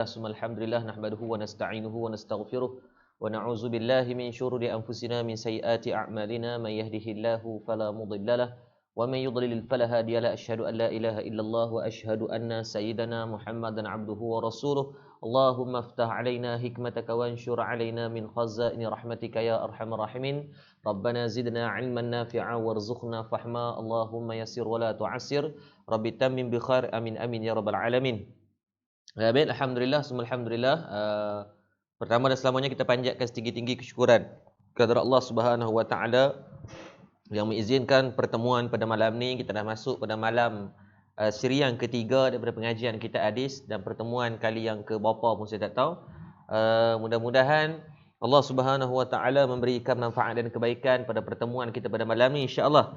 Alhamdulillah nahmaduhu wa nasta'inuhu wa nastaghfiruh wa na'udzu billahi min syururi anfusina min sayyiati a'malina may yahdihillahu fala mudhillalah wa may yudlil fala hadiyalah asyhadu an la ilaha illallah wa asyhadu anna sayyidana Muhammadan 'abduhu wa rasuluh Allahumma iftah 'alaina hikmataka wanshur 'alaina min khazaini rahmatika ya arhamar rahimin Rabbana zidna 'ilman nafi'a warzuqna fahma Allahumma yassir wa la tu'assir Rabbi tammim bi khair amin amin ya rabbal alamin. Baik, alhamdulillah, semua alhamdulillah. Pertama dan selamanya kita panjatkan setinggi-tinggi kesyukuran kepada Allah Subhanahu Wa Taala yang mengizinkan pertemuan pada malam ni. Kita dah masuk pada malam siri yang ketiga daripada pengajian kita hadis, dan pertemuan kali yang ke berapa pun saya tak tahu. Mudah-mudahan Allah Subhanahu Wa Taala memberikan manfaat dan kebaikan pada pertemuan kita pada malam ni, insya-Allah.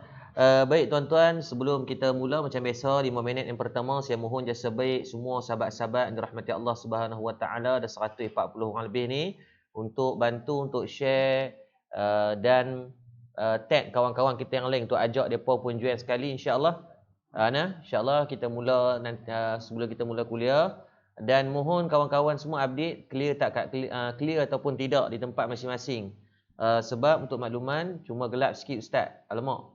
Baik tuan-tuan, sebelum kita mula macam biasa 5 minit yang pertama saya mohon jasa baik semua sahabat-sahabat yang dirahmati Allah Subhanahu Wa Taala, ada 140 orang lebih ni, untuk bantu untuk share dan tag kawan-kawan kita yang lain untuk ajak depa pun join sekali, insya-Allah. Insya-Allah kita mula nanti, sebelum kita mula kuliah, dan mohon kawan-kawan semua update clear tak clear ataupun tidak di tempat masing-masing. Sebab untuk makluman cuma gelap sikit ustaz. Alamak.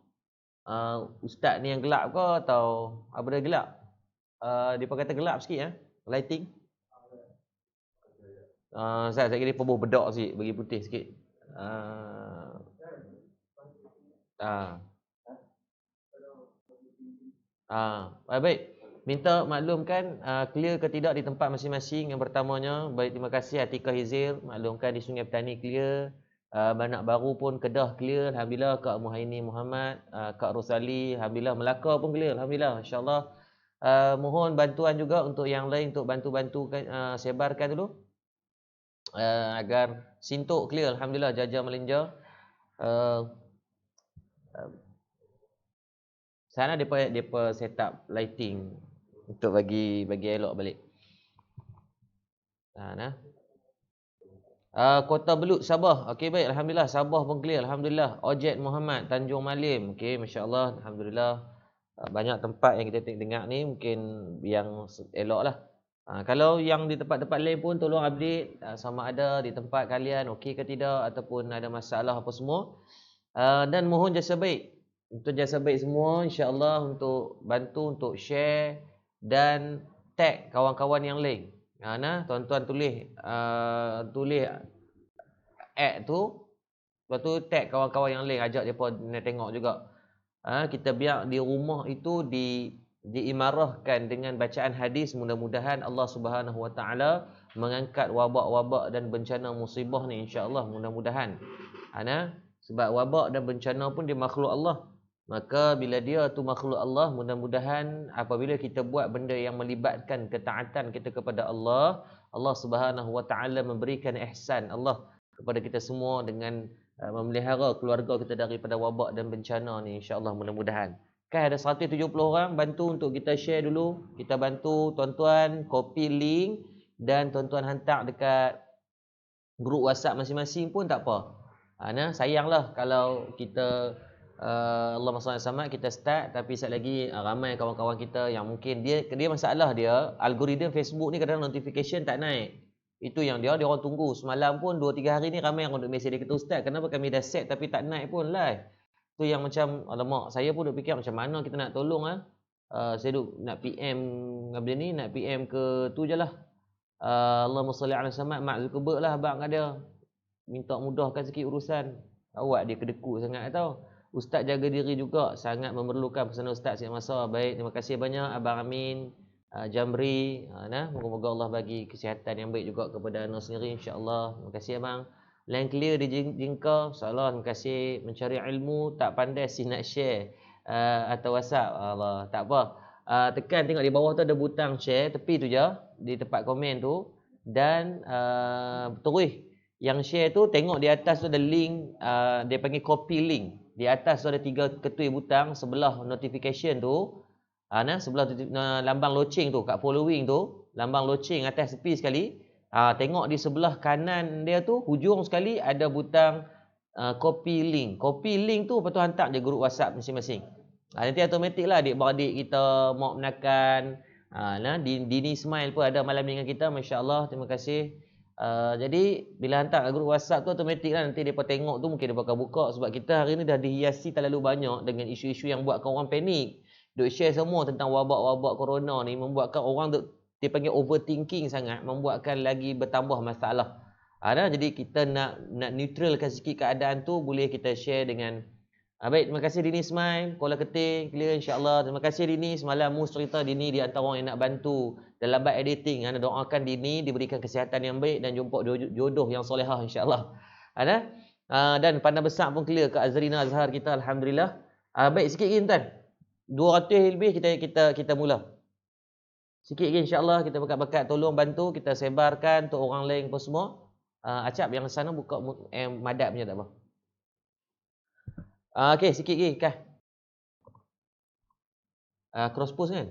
Ustaz ni yang gelap ke atau apa dia gelap? Dia kata gelap sikit lighting. Ustaz saya kira dia pebuh bedak sikit, bagi putih sikit. Baik. Minta maklumkan clear ke tidak di tempat masing-masing. Yang pertamanya, baik, terima kasih Atika Hizir, maklumkan di Sungai Petani clear. Banak Baru pun Kedah clear, alhamdulillah. Kak Muhaini Muhammad, Kak Rosali, alhamdulillah. Melaka pun clear, alhamdulillah, insya-Allah. Mohon bantuan juga untuk yang lain untuk bantu-bantu sebarkan dulu agar Sintok clear, alhamdulillah. Jaja Melenja, sana depa set up lighting untuk bagi elok balik. Kota Belud, Sabah. Okey, baik, alhamdulillah. Sabah pun clear, alhamdulillah. Ojek Muhammad, Tanjung Malim. Okey, masya-Allah, alhamdulillah. Banyak tempat yang kita dengar ni mungkin yang eloklah. Kalau yang di tempat-tempat lain pun tolong update sama ada di tempat kalian okey ke tidak ataupun ada masalah apa semua. Dan mohon jasa baik. Untuk jasa baik semua, insya-Allah, untuk bantu untuk share dan tag kawan-kawan yang lain. Tuan-tuan tulis add tu, lepas tu tag kawan-kawan yang lain, ajak depa nak tengok juga. Kita biar di rumah itu diimarahkan dengan bacaan hadis. Mudah-mudahan Allah Subhanahu Wa Taala mengangkat wabak-wabak dan bencana musibah ni, insya-Allah, mudah-mudahan. Sebab wabak dan bencana pun dia makhluk Allah. Maka bila dia tu makhluk Allah, mudah-mudahan apabila kita buat benda yang melibatkan ketaatan kita kepada Allah, Allah Subhanahu Wa Taala memberikan ihsan Allah kepada kita semua dengan memelihara keluarga kita daripada wabak dan bencana ni, insya-Allah, mudah-mudahan. Kan ada 170 orang, bantu untuk kita share dulu. Kita bantu tuan-tuan copy link dan tuan-tuan hantar dekat grup WhatsApp masing-masing pun tak apa. Sayanglah kalau kita Allahumma salli sama kita start tapi sekali lagi ramai kawan-kawan kita yang mungkin dia masalah dia algoritma Facebook ni kadang notification tak naik. Itu yang dia orang tunggu. Semalam pun 2-3 hari ni ramai yang untuk mesej dia kata, ustaz kenapa kami dah set tapi tak naik pun live. Tu yang macam alamak, saya pun duk fikir macam mana kita nak tolong saya duk nak PM ngabdi ni, nak PM ke tu jelah. Allahumma salli ala Muhammad, Mak Zuckerberg lah abang ada. Minta mudahkan sikit urusan. Awak dia kedekut sangat tau. Ustaz jaga diri juga, sangat memerlukan pesanan ustaz siap masa. Baik, terima kasih banyak Abang Amin, Jamri. Moga-moga Allah bagi kesihatan yang baik juga kepada anda sendiri, insya-Allah. Terima kasih abang. Line clear di Jingka, insya-Allah. Terima kasih. Mencari ilmu tak pandai si nak share atau WhatsApp. Allah, tak apa. Tekan tengok di bawah tu ada butang share, tepi tu je di tempat komen tu, dan terus yang share tu tengok di atas tu ada link, dia panggil copy link. Di atas tu ada 3 ketui butang, sebelah notification tu, sebelah lambang loceng tu, kat following tu, lambang loceng atas tepi sekali. Tengok di sebelah kanan dia tu, hujung sekali ada butang copy link. Copy link tu lepas tu hantar je grup WhatsApp masing-masing. Nanti automatik lah adik-beradik kita mau menakan Dini Ismail pun ada malam ni dengan kita, masya-Allah, terima kasih. Jadi bila hantar kat grup WhatsApp tu automatik lah, nanti depa tengok tu mungkin depa akan buka, sebab kita hari ni dah dihiasi terlalu banyak dengan isu-isu yang buatkan orang panik. Duk share semua tentang wabak-wabak corona ni, membuatkan orang dia panggil overthinking sangat, membuatkan lagi bertambah masalah. Jadi kita nak neutralkan sikit keadaan tu, boleh kita share dengan baik, terima kasih Dini Ismail, Kuala Keting, clear insya-Allah. Terima kasih Dini, semalam Mus cerita Dini di antara orang yang nak bantu dalam bab editing. Ana doakan Dini diberikan kesihatan yang baik dan jumpa jodoh yang solehah insya-Allah. Dan pandang besar pun clear ke Azrina Azhar kita, alhamdulillah. Baik, sikit lagi tuan. 200 lebih kita mula. Sikit lagi insya-Allah, kita bakat-bakat tolong bantu, kita sebarkan untuk orang lain pun semua. Acap yang sana buka madap punya tak apa. Okey, sikit lagi Kah. Cross post kan?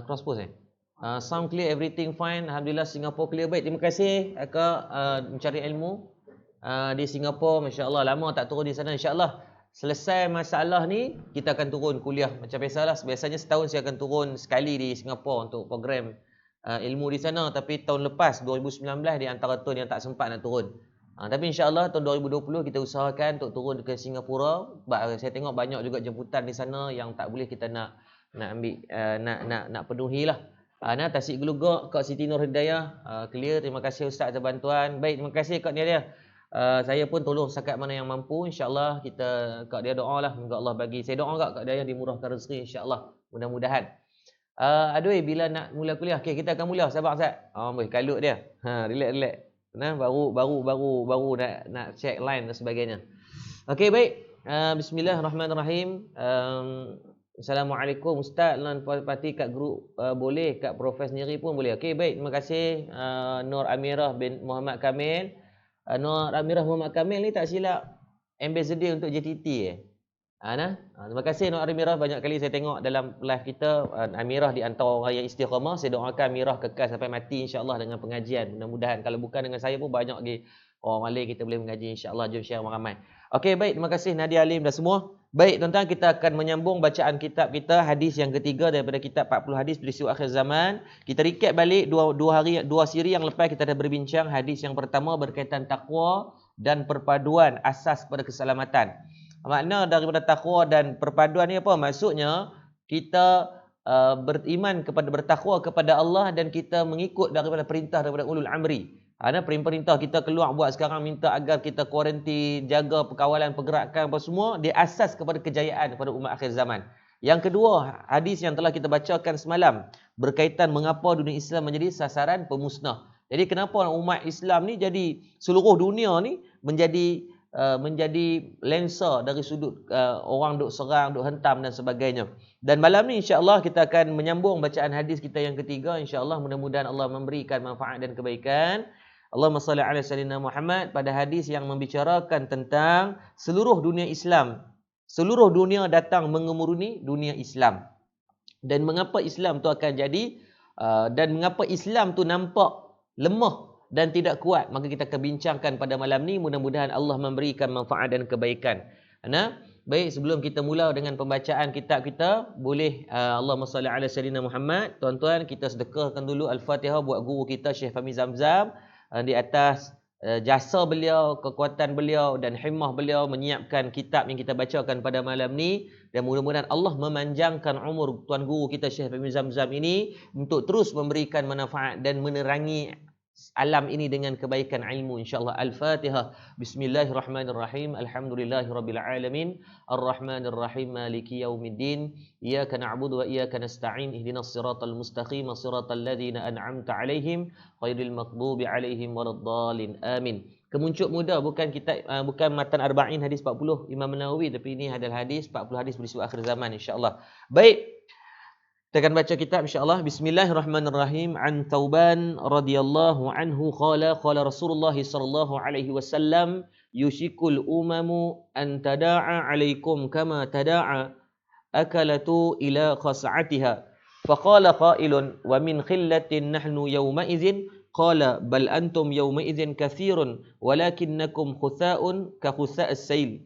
Cross post sound clear, everything fine, alhamdulillah. Singapore clear. Baik, terima kasih Kak mencari ilmu di Singapura, masya-Allah. Lama tak turun di sana, insya-Allah. Selesai masalah ni kita akan turun kuliah macam biasalah. Biasanya setahun saya akan turun sekali di Singapura untuk program ilmu di sana, tapi tahun lepas 2019 di antara tahun yang tak sempat nak turun. Tapi insya-Allah tahun 2020 kita usahakan untuk turun ke Singapura. Sebab saya tengok banyak juga jemputan di sana yang tak boleh kita nak ambil nak penuhilah. Tasik Gelugak, Kak Siti Nur Hidayah, clear. Terima kasih Ustaz atas bantuan. Baik, terima kasih Kak Nadia. Saya pun tolong setakat mana yang mampu, insya-Allah. Kak dia doalah, semoga Allah bagi. Saya doa Kak dia dimurahkan rezeki, insya-Allah. Mudah-mudahan. Aduh, bila nak mula kuliah? Okey, kita akan mula. Sabar Ustaz. Boleh kalut dia. Relax. Baru nak check line dan sebagainya. Okey, baik. Bismillahirrahmanirrahim. Assalamualaikum Ustaz, lan parti kat grup boleh, kat profes sendiri pun boleh. Okey, baik. Terima kasih Nur Amirah bin Muhammad Kamil. Nur Amirah Muhammad Kamil ni tak silap ambassador untuk JTT terima kasih Nur Amirah. Banyak kali saya tengok dalam live kita, Amirah di antara orang yang istiqamah. Saya doakan Amirah kekal sampai mati insya-Allah dengan pengajian. Mudah-mudahan kalau bukan dengan saya pun banyak lagi orang lain kita boleh mengaji insya-Allah. Jom share ramai-ramai. Okey, baik, terima kasih Nadia Alim dan semua. Baik tuan-tuan, kita akan menyambung bacaan kitab kita, hadis yang ketiga daripada kitab 40 hadis peristiwa akhir zaman. Kita recap balik dua siri yang lepas kita dah berbincang. Hadis yang pertama berkaitan takwa dan perpaduan asas pada keselamatan. Makna daripada takwa dan perpaduan ni apa? Maksudnya kita beriman kepada, bertakwa kepada Allah dan kita mengikut daripada perintah daripada ulul amri. Perintah kita keluar buat sekarang, minta agar kita kuarantin, jaga perkawalan, pergerakan apa semua, dia asas kepada kejayaan pada umat akhir zaman. Yang kedua, hadis yang telah kita bacakan semalam berkaitan mengapa dunia Islam menjadi sasaran pemusnah. Jadi kenapa umat Islam ni jadi seluruh dunia ni menjadi lensa dari sudut orang duk serang, duk hentam dan sebagainya. Dan malam ni insya-Allah kita akan menyambung bacaan hadis kita yang ketiga, insya-Allah. Mudah-mudahan Allah memberikan manfaat dan kebaikan. Allahumma salli ala sayyidina Muhammad. Pada hadis yang membicarakan tentang seluruh dunia Islam, seluruh dunia datang mengemuruni dunia Islam, dan mengapa Islam tu akan jadi dan mengapa Islam tu nampak lemah dan tidak kuat. Maka kita akan bincangkan pada malam ni. Mudah-mudahan Allah memberikan manfaat dan kebaikan. Baik, sebelum kita mula dengan pembacaan kitab kita, boleh Allahumma salli ala sayyidina Muhammad. Tuan-tuan, kita sedekahkan dulu Al-Fatihah buat guru kita Syekh Fahmi Zamzam, di atas jasa beliau, kekuatan beliau dan himmah beliau menyiapkan kitab yang kita bacakan pada malam ni. Dan mudah-mudahan Allah memanjangkan umur tuan guru kita Syekh Fahmi Zamzam ini untuk terus memberikan manfaat dan menerangi alam ini dengan kebaikan ilmu, insya-Allah. Al-Fatihah. Bismillahirrahmanirrahim. Alhamdulillahirabbil alamin. Arrahmanirrahim. Maliki yaumiddin. Iyyaka na'budu wa iyyaka nasta'in. Ihdinas siratal mustaqim. Siratal ladzina an'amta 'alaihim ghairil maghdubi 'alaihim waladdallin. Amin. Kemuncuk muda bukan kitab bukan matan arba'in hadis 40 Imam Nawawi, tapi ini adalah hadis 40 hadis peristiwa akhir zaman, insya-Allah. Baik, kita akan baca kitab insya-Allah. Bismillahirrahmanirrahim. An Thauban radhiyallahu anhu qala Rasulullah sallallahu alaihi wasallam yushikul umamu an tada'a alaikum kama tada'a akalatu ila khas'atiha. Faqala qailun wa min khillatin nahnu yawma idzin qala bal antum yawma idzin katsirun walakinnakum khutha'un ka khusa'is sayl.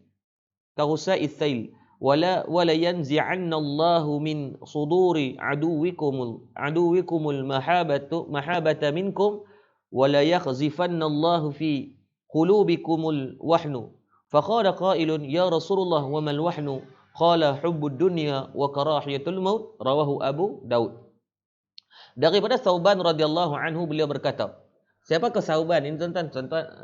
wala yanzi'anna Allahu min suduri aduwikumul mahabata minkum wala yakhzifanna Allahu fi qulubikumul wahnu. Faqala qailun ya Rasulullah wa mal wahnu? Qala hubbud dunya wa karahiyatul maut. Rawahu Abu Daud. Daripada Thauban radhiyallahu anhu beliau berkata, siapakah Thauban ini tuan-tuan?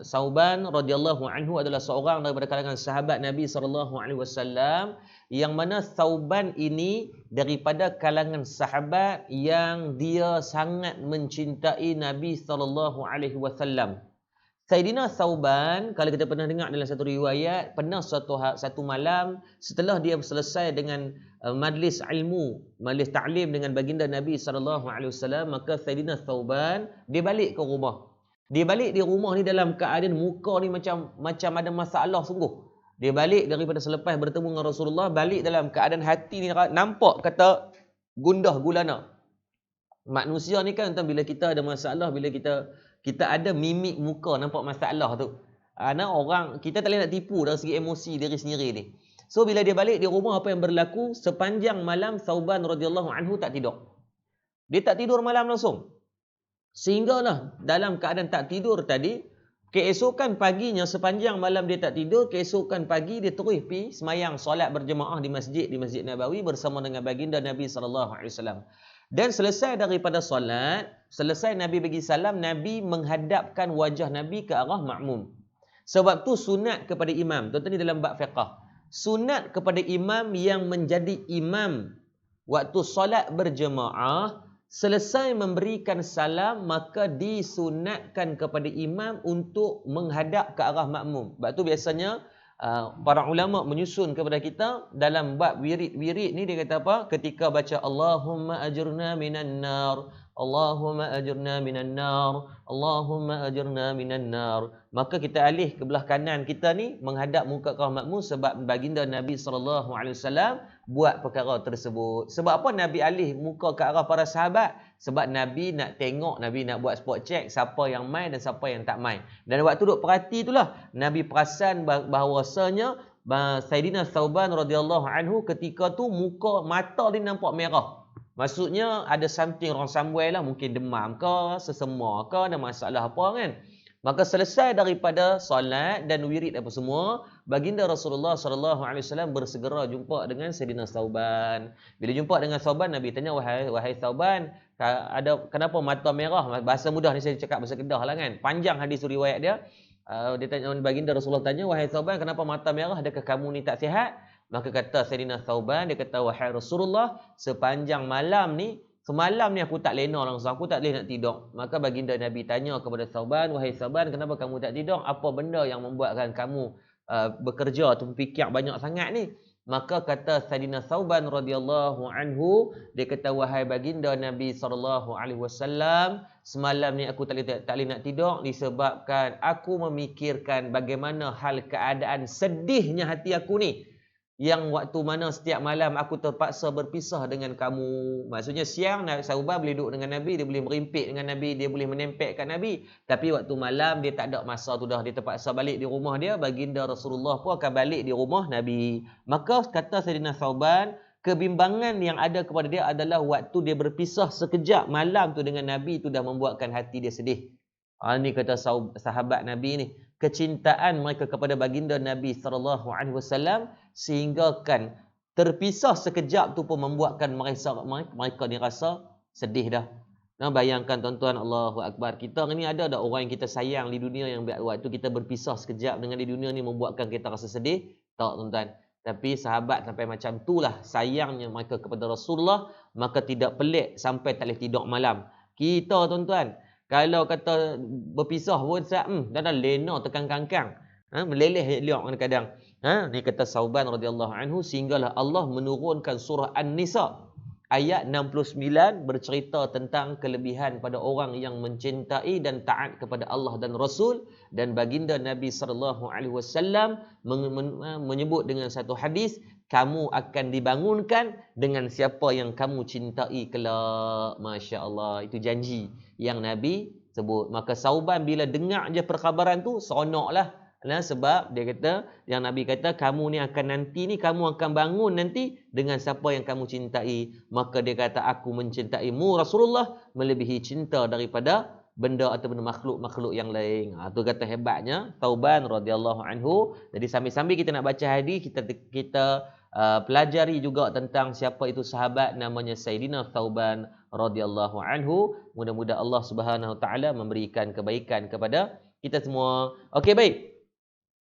Thauban radhiyallahu anhu adalah seorang daripada kalangan sahabat Nabi sallallahu alaihi wasallam, yang mana Thauban ini daripada kalangan sahabat yang dia sangat mencintai Nabi sallallahu alaihi wasallam. Sayyidina Thauban, kalau kita pernah dengar dalam satu riwayat, pernah satu malam setelah dia selesai dengan majlis ilmu, majlis ta'lim dengan baginda Nabi sallallahu alaihi wasallam, maka Sayyidina Thauban dia balik ke rumah. Dia balik di rumah ni dalam keadaan muka ni macam ada masalah sungguh. Dia balik daripada selepas bertemu dengan Rasulullah, balik dalam keadaan hati ni nampak kata gundah gulana. Manusia ni kan bila kita ada masalah, bila kita ada mimik muka nampak masalah tu. Orang kita tak boleh nak tipu dari segi emosi diri sendiri ni. So bila dia balik di rumah, apa yang berlaku? Sepanjang malam Thauban radhiyallahu anhu tak tidur. Dia tak tidur malam langsung. Sehinggalah dalam keadaan tak tidur tadi, keesokan paginya sepanjang malam dia tak tidur, keesokan pagi dia terus pergi semayang solat berjemaah di Masjid Nabawi bersama dengan baginda Nabi sallallahu alaihi wasallam. Dan selesai daripada solat, selesai Nabi bagi salam, Nabi menghadapkan wajah Nabi ke arah makmum. Sebab tu sunat kepada imam. Tuan-tuan ni dalam bab fiqh. Sunat kepada imam yang menjadi imam waktu solat berjemaah, selesai memberikan salam, maka disunatkan kepada imam untuk menghadap ke arah makmum. Sebab tu biasanya para ulama menyusun kepada kita dalam bab wirid ni, dia kata apa? Ketika baca Allahumma ajurna minan nar, Allahumma ajurna minan nar, Allahumma ajurna minan nar, maka kita alih ke belah kanan kita ni menghadap muka ke arah makmum, sebab baginda Nabi sallallahu alaihi wasallam buat perkara tersebut. Sebab apa Nabi alih muka ke arah para sahabat? Sebab Nabi nak tengok, Nabi nak buat spot check siapa yang mai dan siapa yang tak mai. Dan waktu duk perhati itulah Nabi perasan bahawasanya Sayyidina Thauban radhiyallahu anhu ketika tu mata dia nampak merah. Maksudnya ada something wrong somewhere lah, mungkin demam ke, sesema ke, ada masalah apa kan. Maka selesai daripada solat dan wirid apa semua, baginda Rasulullah sallallahu alaihi wasallam bersegera jumpa dengan Sayyidina Thauban. Bila jumpa dengan Thauban, Nabi tanya, wahai Thauban, kenapa mata merah? Bahasa mudah ni saya cakap bahasa Kedah lah kan. Panjang hadis riwayat dia. Dia tanya, baginda Rasulullah tanya, wahai Thauban, kenapa mata merah? Adakah kamu ni tak sihat? Maka kata Sayyidina Thauban, dia kata, wahai Rasulullah, sepanjang malam ni, semalam ni aku tak lena langsung, aku tak boleh nak tidur. Maka baginda Nabi tanya kepada Thauban, wahai Thauban, kenapa kamu tak tidur? Apa benda yang membuatkan kamu bekerja tu fikir banyak sangat ni? Maka kata Sayyidina Thauban radhiyallahu anhu, dia kata, wahai baginda Nabi sallallahu alaihi wasallam, semalam ni aku tak boleh nak tidur disebabkan aku memikirkan bagaimana hal keadaan sedihnya hati aku ni, yang waktu mana setiap malam aku terpaksa berpisah dengan kamu. Maksudnya siang Thauban boleh duduk dengan Nabi, dia boleh merimpit dengan Nabi, dia boleh menempelkan Nabi. Tapi waktu malam dia tak ada masa tu dah, dia terpaksa balik di rumah dia. Baginda Rasulullah pun akan balik di rumah Nabi. Maka kata Sayyidina Thauban, kebimbangan yang ada kepada dia adalah waktu dia berpisah sekejap malam tu dengan Nabi tu dah membuatkan hati dia sedih. Ini kata sahabat Nabi ni, kecintaan mereka kepada baginda Nabi sallallahu alaihi wasallam sehinggakan terpisah sekejap tu pun membuatkan mereka ni rasa sedih dah. Nah, bayangkan tuan-tuan, Allahu Akbar. Kita ni ada orang yang kita sayang di dunia yang waktu kita berpisah sekejap dengan di dunia ni membuatkan kita rasa sedih? Tak, tuan-tuan. Tapi sahabat sampai macam itulah sayangnya mereka kepada Rasulullah, maka tidak pelik sampai tak boleh tidur malam. Kita tuan-tuan, kalau kata berpisah pun dah lena tekan kangkang. Meleleh liok kadang-kadang. Ni kata Thauban radhiyallahu anhu, sehinggalah Allah menurunkan surah An-Nisa ayat 69 bercerita tentang kelebihan pada orang yang mencintai dan taat kepada Allah dan Rasul. Dan baginda Nabi sallallahu alaihi wasallam menyebut dengan satu hadis, kamu akan dibangunkan dengan siapa yang kamu cintai kelak. Masya-Allah, itu janji yang Nabi sebut. Maka Thauban bila dengar je perkhabaran tu, seronoklah. Nah, sebab dia kata, yang Nabi kata, kamu ni akan nanti ni, kamu akan bangun nanti dengan siapa yang kamu cintai. Maka dia kata, aku mencintaimu Rasulullah melebihi cinta daripada benda ataupun makhluk-makhluk yang lain. Tu kata hebatnya Thauban radhiyallahu anhu. Jadi sambil-sambil kita nak baca hadis, kita pelajari juga tentang siapa itu sahabat namanya Sayyidina Thauban radhiyallahu anhu. Mudah-mudahan Allah Subhanahu taala memberikan kebaikan kepada kita semua. Okey, baik.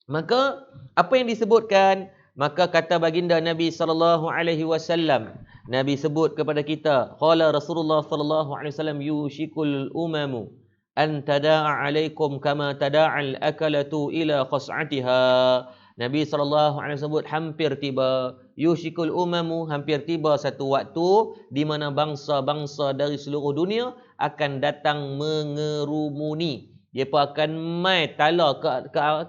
Maka apa yang disebutkan, maka kata baginda Nabi sallallahu alaihi wasallam, Nabi sebut kepada kita, qala Rasulullah sallallahu alaihi wasallam, yushikul umamu an tada'a alaikum kama tada'al akalatu ila qas'atiha. Nabi sallallahu alaihi wasallam sebut hampir tiba, yushikul umamu, hampir tiba satu waktu di mana bangsa-bangsa dari seluruh dunia akan datang mengerumuni. Dia pun akan mai tala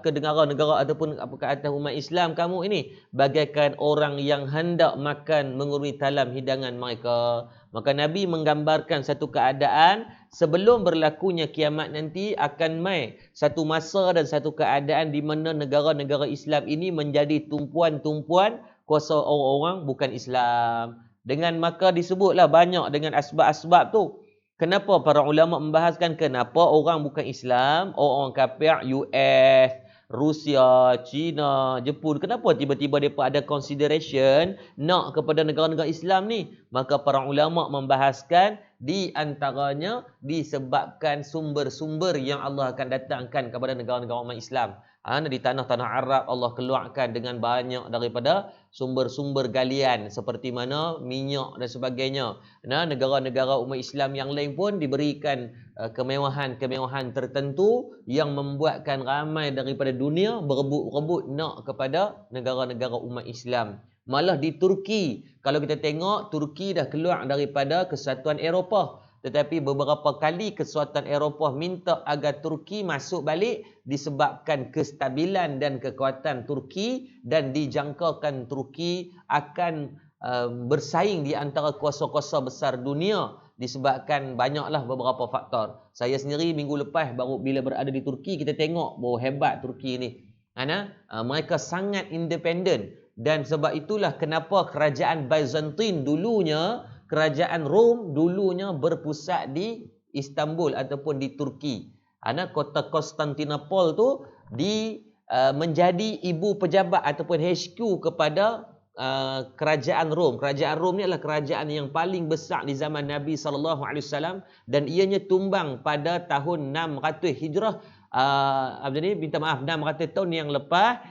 ke negara-negara ataupun ke atas umat Islam kamu ini bagaikan orang yang hendak makan mengurumi talam hidangan mereka. Maka Nabi menggambarkan satu keadaan sebelum berlakunya kiamat nanti akan mai satu masa dan satu keadaan di mana negara-negara Islam ini menjadi tumpuan-tumpuan kuasa orang-orang bukan Islam. Dengan maka disebutlah banyak dengan asbab-asbab tu. Kenapa para ulama membahaskan kenapa orang bukan Islam, orang kafir US, Rusia, China, Jepun, kenapa tiba-tiba mereka ada consideration nak kepada negara-negara Islam ni? Maka para ulama membahaskan di antaranya disebabkan sumber-sumber yang Allah akan datangkan kepada negara-negara umat Islam. Di tanah-tanah Arab Allah keluarkan dengan banyak daripada sumber-sumber galian seperti mana minyak dan sebagainya. Negara-negara umat Islam yang lain pun diberikan kemewahan-kemewahan tertentu yang membuatkan ramai daripada dunia berebut-rebut nak kepada negara-negara umat Islam. Malah di Turki, kalau kita tengok, Turki dah keluar daripada Kesatuan Eropah. Tetapi beberapa kali Kesatuan Eropah minta agar Turki masuk balik disebabkan kestabilan dan kekuatan Turki, dan dijangkakan Turki akan bersaing di antara kuasa-kuasa besar dunia disebabkan banyaklah beberapa faktor. Saya sendiri minggu lepas baru bila berada di Turki, kita tengok bahawa hebat Turki ni. Mereka sangat independen, dan sebab itulah kenapa kerajaan Byzantine dulunya, kerajaan Rom dulunya berpusat di Istanbul ataupun di Turki. Kota Konstantinopel tu menjadi ibu pejabat ataupun HQ kepada kerajaan Rom. Kerajaan Rom ni adalah kerajaan yang paling besar di zaman Nabi SAW, dan ianya tumbang pada tahun 600 Hijrah. Minta maaf, 600 tahun yang lepas,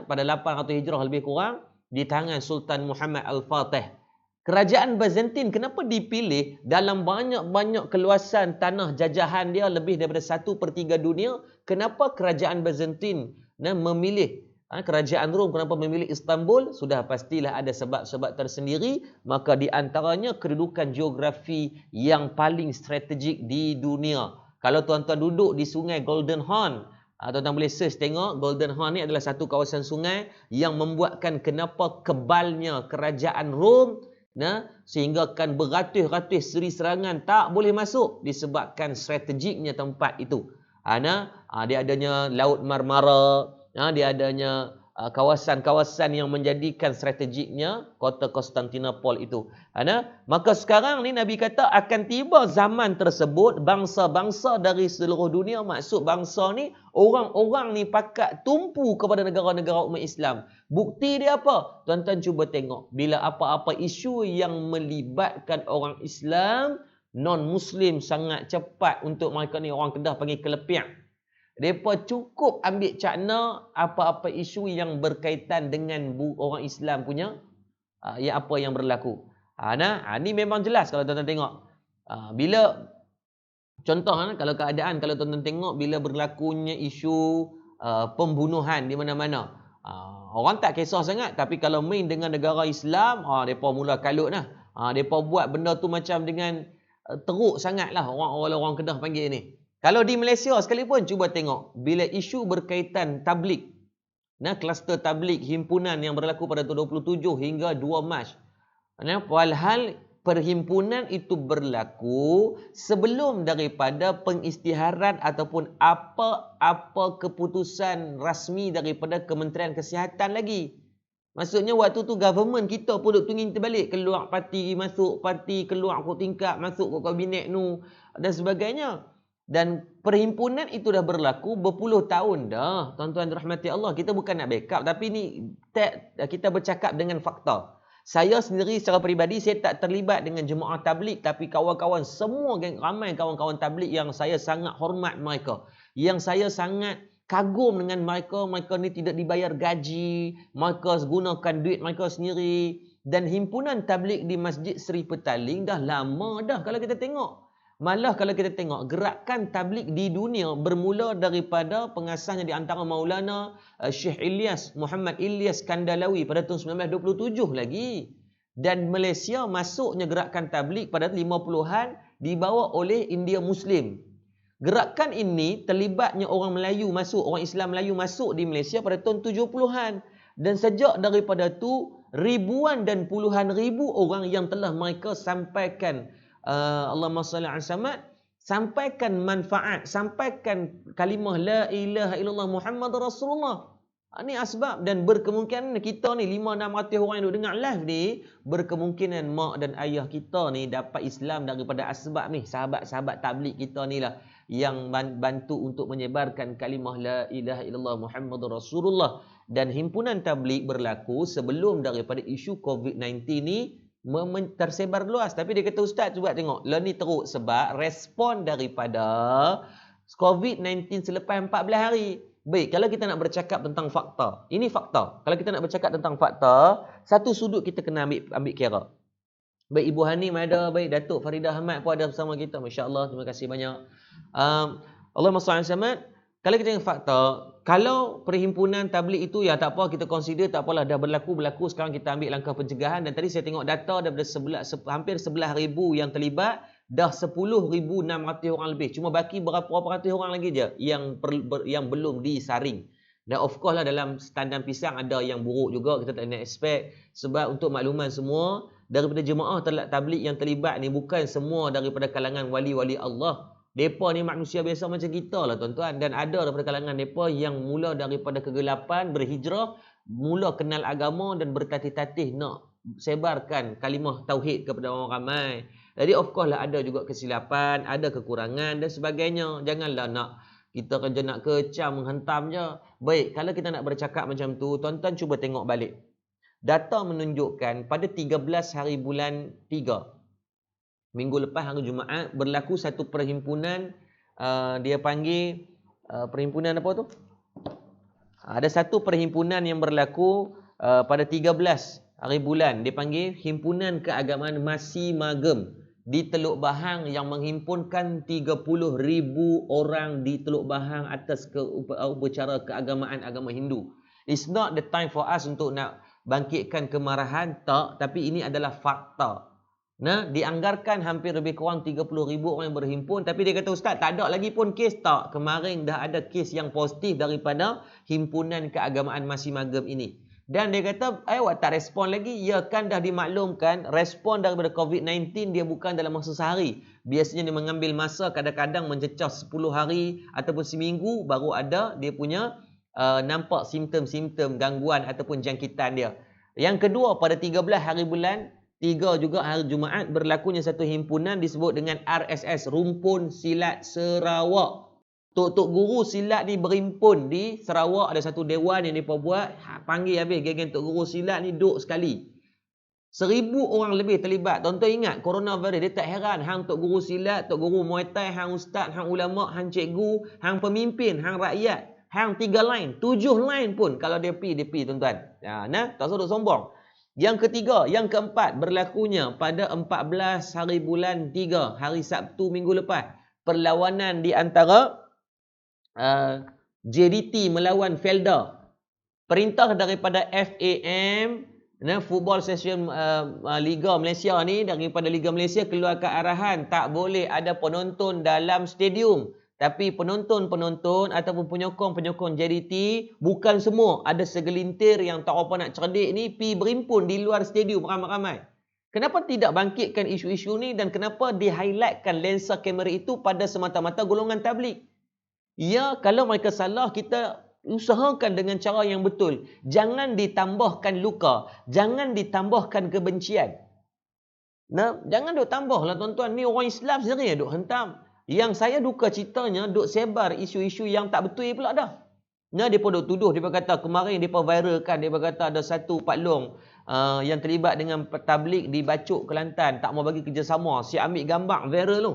pada 800 Hijrah lebih kurang, di tangan Sultan Muhammad Al-Fatih. Kerajaan Byzantine kenapa dipilih dalam banyak-banyak keluasan tanah jajahan dia lebih daripada 1/3 dunia? Kenapa kerajaan Byzantine memilih kerajaan Rom, kenapa memilih Istanbul? Sudah pastilah ada sebab-sebab tersendiri. Maka di antaranya kedudukan geografi yang paling strategik di dunia. Kalau tuan-tuan duduk di sungai Golden Horn, tuan-tuan boleh search tengok, Golden Horn ni adalah satu kawasan sungai yang membuatkan kenapa kebalnya kerajaan Rom, sehingga kan beratus-ratus seri serangan tak boleh masuk disebabkan strategiknya tempat itu. Dia adanya Laut Marmara, dia adanya kawasan-kawasan yang menjadikan strategiknya kota Konstantinopel itu. Maka sekarang ni Nabi kata akan tiba zaman tersebut, bangsa-bangsa dari seluruh dunia, maksud bangsa ni orang-orang ni pakat tumpu kepada negara-negara umat Islam. Bukti dia apa? Tuan-tuan cuba tengok, bila apa-apa isu yang melibatkan orang Islam, non-Muslim sangat cepat untuk mereka ni, orang Kedah panggil kelepiak. Mereka cukup ambil cakna apa-apa isu yang berkaitan dengan orang Islam punya apa yang berlaku. Ni memang jelas kalau tuan-tuan tengok. Bila contoh kalau tuan-tuan tengok bila berlakunya isu pembunuhan di mana-mana. Orang tak kisah sangat, tapi kalau main dengan negara Islam, mereka mula kalut lah. Mereka buat benda tu macam dengan teruk sangatlah orang Kedah panggil ni. Kalau di Malaysia sekalipun, cuba tengok. Bila isu berkaitan tabligh, kluster tabligh himpunan yang berlaku pada tahun 27 hingga 2 Mac. Walhal perhimpunan itu berlaku sebelum daripada pengisytiharan ataupun apa keputusan rasmi daripada Kementerian Kesihatan lagi. Maksudnya waktu tu government kita pun duk tunggu terbalik, keluar parti, masuk parti, keluar kok tingkap, masuk kok kabinet nu dan sebagainya. Dan perhimpunan itu dah berlaku berpuluh tahun dah. Tuan-tuan rahmati Allah, kita bukan nak backup tapi ni kita bercakap dengan fakta. Saya sendiri secara peribadi saya tak terlibat dengan jemaah tabligh, tapi kawan-kawan semua ramai kawan-kawan tabligh yang saya sangat hormat mereka, yang saya sangat kagum dengan mereka. Mereka ni tidak dibayar gaji, mereka gunakan duit mereka sendiri. Dan himpunan tabligh di Masjid Seri Petaling dah lama dah kalau kita tengok. Malah kalau kita tengok gerakan tabligh di dunia bermula daripada pengasasnya di antara Maulana Syekh Muhammad Ilyas Kandalawi pada tahun 1927 lagi. Dan Malaysia masuknya gerakan tabligh pada 50-an dibawa oleh India Muslim. Gerakan ini terlibatnya orang Melayu masuk, orang Islam Melayu masuk di Malaysia pada tahun 70-an. Dan sejak daripada tu ribuan dan puluhan ribu orang yang telah mereka sampaikan Allahumma salli ala Muhammad, sampaikan manfaat, sampaikan kalimah la ilaha illallah Muhammad Rasulullah. Ini asbab, dan berkemungkinan kita ni 500-600 orang yang duk dengar live ni, berkemungkinan mak dan ayah kita ni dapat Islam daripada asbab ni. Sahabat-sahabat tabligh kita ni lah yang bantu untuk menyebarkan kalimah la ilaha illallah Muhammad Rasulullah. Dan himpunan tabligh berlaku sebelum daripada isu COVID-19 ni tersebar luas. Tapi dia kata, ustaz cuba tengok lah ni teruk sebab respon daripada COVID-19 selepas 14 hari. Baik, kalau kita nak bercakap tentang fakta, ini fakta. Kalau kita nak bercakap tentang fakta, satu sudut kita kena ambil kira. Baik, Ibu Hanim ada, baik Datuk Faridah Ahmad pun ada bersama kita. Masya-Allah, terima kasih banyak. Allahumma salli alaihi. Kalau kita tengok fakta, kalau perhimpunan tabligh itu ya tak apa, kita consider tak apalah, dah berlaku, sekarang kita ambil langkah pencegahan. Dan tadi saya tengok data daripada hampir 11,000 yang terlibat, dah 10,600 orang lebih. Cuma baki berapa ratus orang lagi je yang belum disaring. Dan of course lah dalam tandan pisang ada yang buruk juga, kita tak nak expect. Sebab untuk makluman semua, daripada jemaah tabligh yang terlibat ni bukan semua daripada kalangan wali-wali Allah. Mereka ni manusia biasa macam kita lah tuan-tuan. Dan ada daripada kalangan mereka yang mula daripada kegelapan, berhijrah, mula kenal agama dan bertatih-tatih nak sebarkan kalimah tauhid kepada orang ramai. Jadi of course lah ada juga kesilapan, ada kekurangan dan sebagainya. Janganlah nak kita kerja nak kecam, menghentam je. Baik, kalau kita nak bercakap macam tu, tuan-tuan cuba tengok balik. Data menunjukkan pada 13 hari bulan 3, minggu lepas hari Jumaat, berlaku satu perhimpunan, dia panggil perhimpunan apa tu? Ada satu perhimpunan yang berlaku pada 13 hari bulan, dia panggil Himpunan Keagamaan Masih Magem di Teluk Bahang yang menghimpunkan 30,000 orang di Teluk Bahang atas upacara keagamaan agama Hindu. It's not the time for us untuk nak bangkitkan kemarahan, tak, tapi ini adalah fakta. Nah, dianggarkan hampir lebih kurang 30,000 orang yang berhimpun. Tapi dia kata, ustaz, tak ada lagi pun kes. Tak, kemarin dah ada kes yang positif daripada Himpunan Keagamaan Masih Magem ini. Dan dia kata, awak tak respon lagi. Ya kan dah dimaklumkan, respon daripada COVID-19 dia bukan dalam masa sehari. Biasanya dia mengambil masa, kadang-kadang mencecah 10 hari ataupun seminggu baru ada dia punya nampak simptom-simptom gangguan ataupun jangkitan dia. Yang kedua, pada 13 hari bulan 3 juga hari Jumaat, berlakunya satu himpunan disebut dengan RSS, Rumpun Silat Sarawak. Tok-tok guru silat ni berhimpun di Sarawak. Ada satu dewan yang mereka buat, panggil habis geng-geng tok guru silat ni duduk sekali. 1,000 orang lebih terlibat. Tuan-tuan ingat, coronavirus, dia tak heran. Hang tok guru silat, tok guru Muay Thai, hang ustaz, hang ulama, hang cikgu, hang pemimpin, hang rakyat, hang 3 line, 7 line pun kalau dia pi tuan-tuan. Nah, tak usah duk sombong. Yang ketiga, yang keempat, berlakunya pada 14 hari bulan 3, hari Sabtu minggu lepas, perlawanan di antara JDT melawan Felda. Perintah daripada FAM, Football Association Liga Malaysia ni, daripada Liga Malaysia keluarkan arahan tak boleh ada penonton dalam stadium. Tapi penonton-penonton ataupun penyokong-penyokong JDT, bukan semua, ada segelintir yang tak apa nak cerdik ni pi berhimpun di luar stadium ramai-ramai. Kenapa tidak bangkitkan isu-isu ni dan kenapa di-highlightkan lensa kamera itu pada semata-mata golongan tabligh? Ya, kalau mereka salah, kita usahakan dengan cara yang betul. Jangan ditambahkan luka, jangan ditambahkan kebencian. Nah, jangan duk tambahlah tuan-tuan, ni orang Islam sendiri yang duk hentam. Yang saya duka citanya duk sebar isu-isu yang tak betul pula dah. Nah, depa duk tuduh, depa kata kemarin depa viralkan, depa kata ada satu Pak Long yang terlibat dengan tabligh di Bacok, Kelantan, tak mau bagi kerjasama. Si ambil gambar viral tu.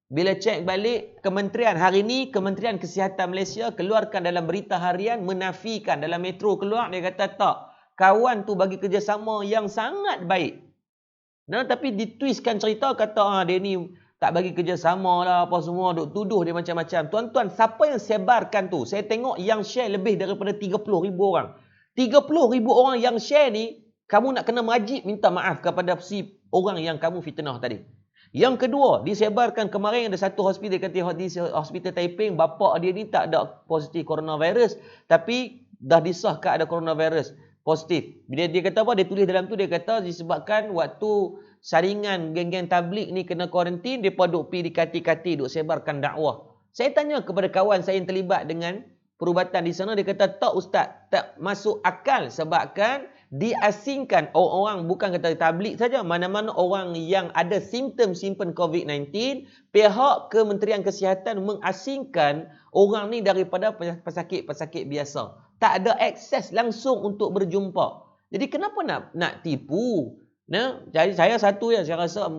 Bila cek balik kementerian hari ni, Kementerian Kesihatan Malaysia keluarkan dalam berita harian menafikan, dalam Metro keluar dia kata tak, kawan tu bagi kerjasama yang sangat baik. Nah, tapi ditwistkan cerita kata dia ni tak bagi kerjasama lah apa semua, duk tuduh dia macam-macam. Tuan-tuan, siapa yang sebarkan tu? Saya tengok yang share lebih daripada 30,000 orang. 30,000 orang yang share ni, kamu nak kena wajib minta maaf kepada si orang yang kamu fitnah tadi. Yang kedua, disebarkan kemarin ada satu hospital, kata di Hospital Taiping, bapa dia ni tak ada positif coronavirus, tapi dah disahkan ada coronavirus positif. Bila dia kata apa, dia tulis dalam tu, dia kata disebabkan waktu saringan geng-geng tabligh ni kena kuarantin, mereka duk pergi di kati-kati, duk sebarkan dakwah. Saya tanya kepada kawan saya yang terlibat dengan perubatan di sana, dia kata tak ustaz, tak masuk akal sebabkan diasingkan orang-orang, bukan kata tabligh saja, mana-mana orang yang ada simptom-simptom COVID-19, pihak Kementerian Kesihatan mengasingkan orang ni daripada pesakit-pesakit biasa. Tak ada akses langsung untuk berjumpa. Jadi kenapa nak tipu? Nah, jadi saya satu ya, saya rasa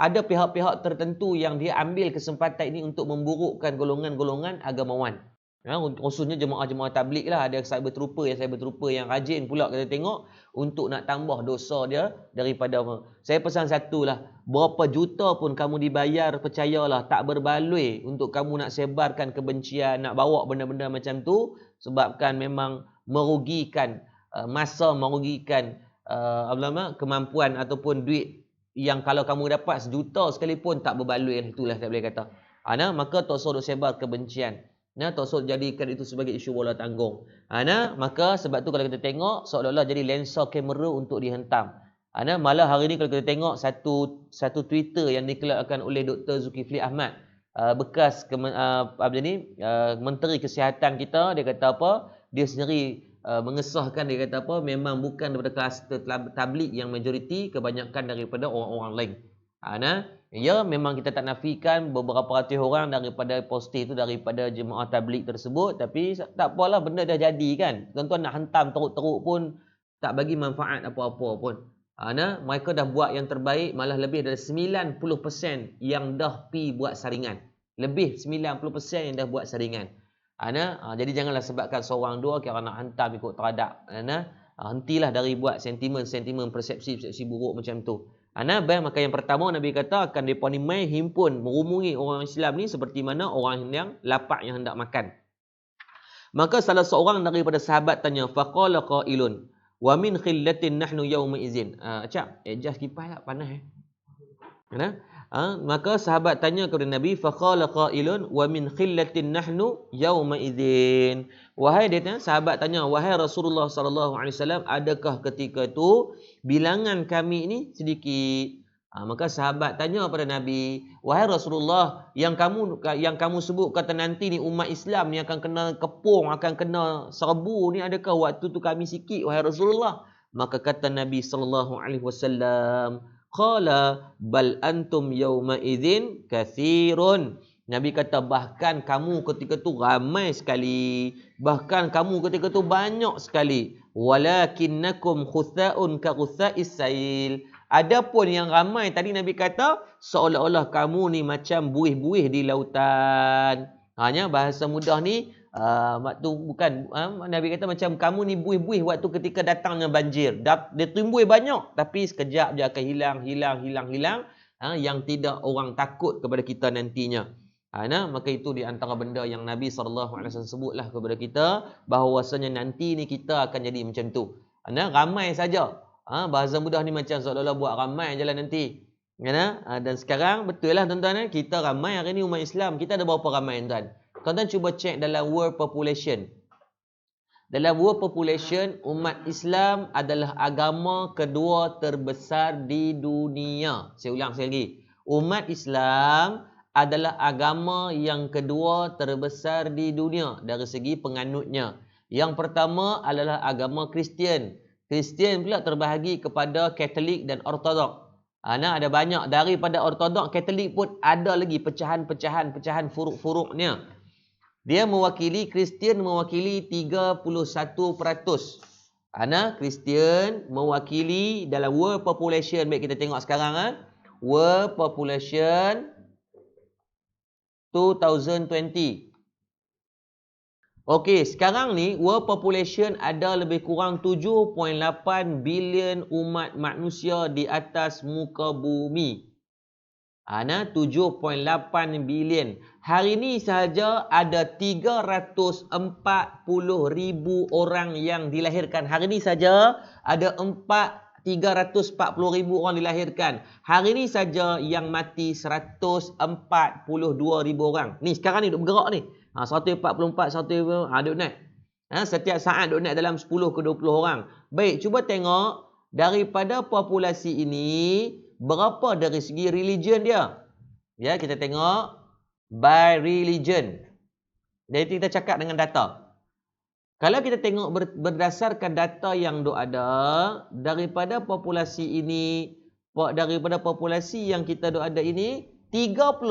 ada pihak-pihak tertentu yang dia ambil kesempatan ini untuk memburukkan golongan-golongan agamawan. Ya, khususnya jemaah-jemaah tabligh lah, ada cyber trooper yang rajin pula kita tengok untuk nak tambah dosa dia daripada. Saya pesan satu lah, berapa juta pun kamu dibayar, percayalah tak berbaloi untuk kamu nak sebarkan kebencian, nak bawa benda-benda macam tu, sebabkan memang merugikan masa, merugikan kemampuan ataupun duit yang kalau kamu dapat sejuta sekalipun tak berbaloi. Itulah saya boleh kata. Maka tak usah sebar kebencian. Tak usah jadikan itu sebagai isu bola tanggung. Maka sebab tu kalau kita tengok seolah-olah jadi lensa kamera untuk dihentam. Malah hari ni kalau kita tengok satu Twitter yang dikeluarkan oleh Dr. Zulkifli Ahmad, bekas Menteri Kesihatan kita, dia kata apa? Dia sendiri mengesahkan, dia kata apa? Memang bukan daripada kluster tabligh yang majoriti, kebanyakan daripada orang-orang lain. Ya, memang kita tak nafikan beberapa ratus orang daripada positif itu daripada jemaah tabligh tersebut, tapi tak apalah, benda dah jadi kan. Tuan-tuan nak hentam teruk-teruk pun tak bagi manfaat apa-apa pun. Mereka dah buat yang terbaik, malah lebih dari 90% yang dah pi buat saringan. Lebih 90% yang dah buat saringan. Jadi janganlah sebabkan seorang dua kira nak hantam ikut teradak. Hentilah dari buat sentimen-sentimen, persepsi-persepsi buruk macam tu. Maka yang pertama Nabi kata akan mereka ni mai himpun merumungi orang Islam ni seperti mana orang yang lapar yang hendak makan. Maka salah seorang daripada sahabat tanya, faqala qailun wa min khillatin nahnu yawma izin. Acap, adjust kipas tak panas maka sahabat tanya kepada Nabi, faqala qailun wa min khillatin nahnu yawma izin. Sahabat tanya, wahai Rasulullah sallallahu alaihi wasallam, adakah ketika itu bilangan kami ini sedikit? Maka sahabat tanya kepada Nabi, wahai Rasulullah, yang kamu sebut kata nanti ni umat Islam ni akan kena kepung, akan kena serbu ni, adakah waktu tu kami sikit wahai Rasulullah? Maka kata Nabi sallallahu alaihi wasallam, qala bal antum yawma idzin katsirun. Nabi kata bahkan kamu ketika tu ramai sekali, bahkan kamu ketika tu banyak sekali. Walakinnakum khutha'un ka khutha'is sail. Adapun yang ramai tadi Nabi kata seolah-olah kamu ni macam buih-buih di lautan. Hanya bahasa mudah ni waktu bukan Nabi kata macam kamu ni buih-buih waktu ketika datangnya banjir. Dia timbul banyak tapi sekejap je akan hilang yang tidak orang takut kepada kita nantinya. Maka itu di antara benda yang Nabi SAW sebutlah kepada kita, bahawasanya nanti ni kita akan jadi macam tu. Ramai saja. Bahasa mudah ni macam seolah-olah buat ramai je lah nanti. Dan sekarang betul lah tuan-tuan, kita ramai hari ni umat Islam. Kita ada berapa ramai tuan-tuan? Tuan-tuan cuba cek dalam world population. Dalam world population, umat Islam adalah agama kedua terbesar di dunia. Saya ulang sekali lagi. Umat Islam adalah agama yang kedua terbesar di dunia dari segi penganutnya. Yang pertama adalah agama Kristian. Kristian pula terbahagi kepada Katolik dan Ortodok. Ada banyak daripada Ortodok, Katolik pun ada lagi pecahan furuk-furuknya. Dia mewakili, Kristian mewakili 31%. Kristian mewakili dalam world population. Baik, kita tengok sekarang. World population 2020. Okey, sekarang ni world population ada lebih kurang 7.8 bilion umat manusia di atas muka bumi. 7.8 bilion. Hari ini sahaja ada 340,000 orang yang dilahirkan. Hari ini saja ada 340,000 orang dilahirkan. Hari ini saja yang mati 142,000 orang. Ni sekarang ni duk bergerak ni. 144, 100, duk naik. Setiap saat duk naik dalam 10 ke 20 orang. Baik, cuba tengok daripada populasi ini berapa dari segi religion dia. Ya, kita tengok by religion. Jadi kita cakap dengan data. Kalau kita tengok berdasarkan data yang ada daripada populasi ini, daripada populasi yang kita ada ini, 31%,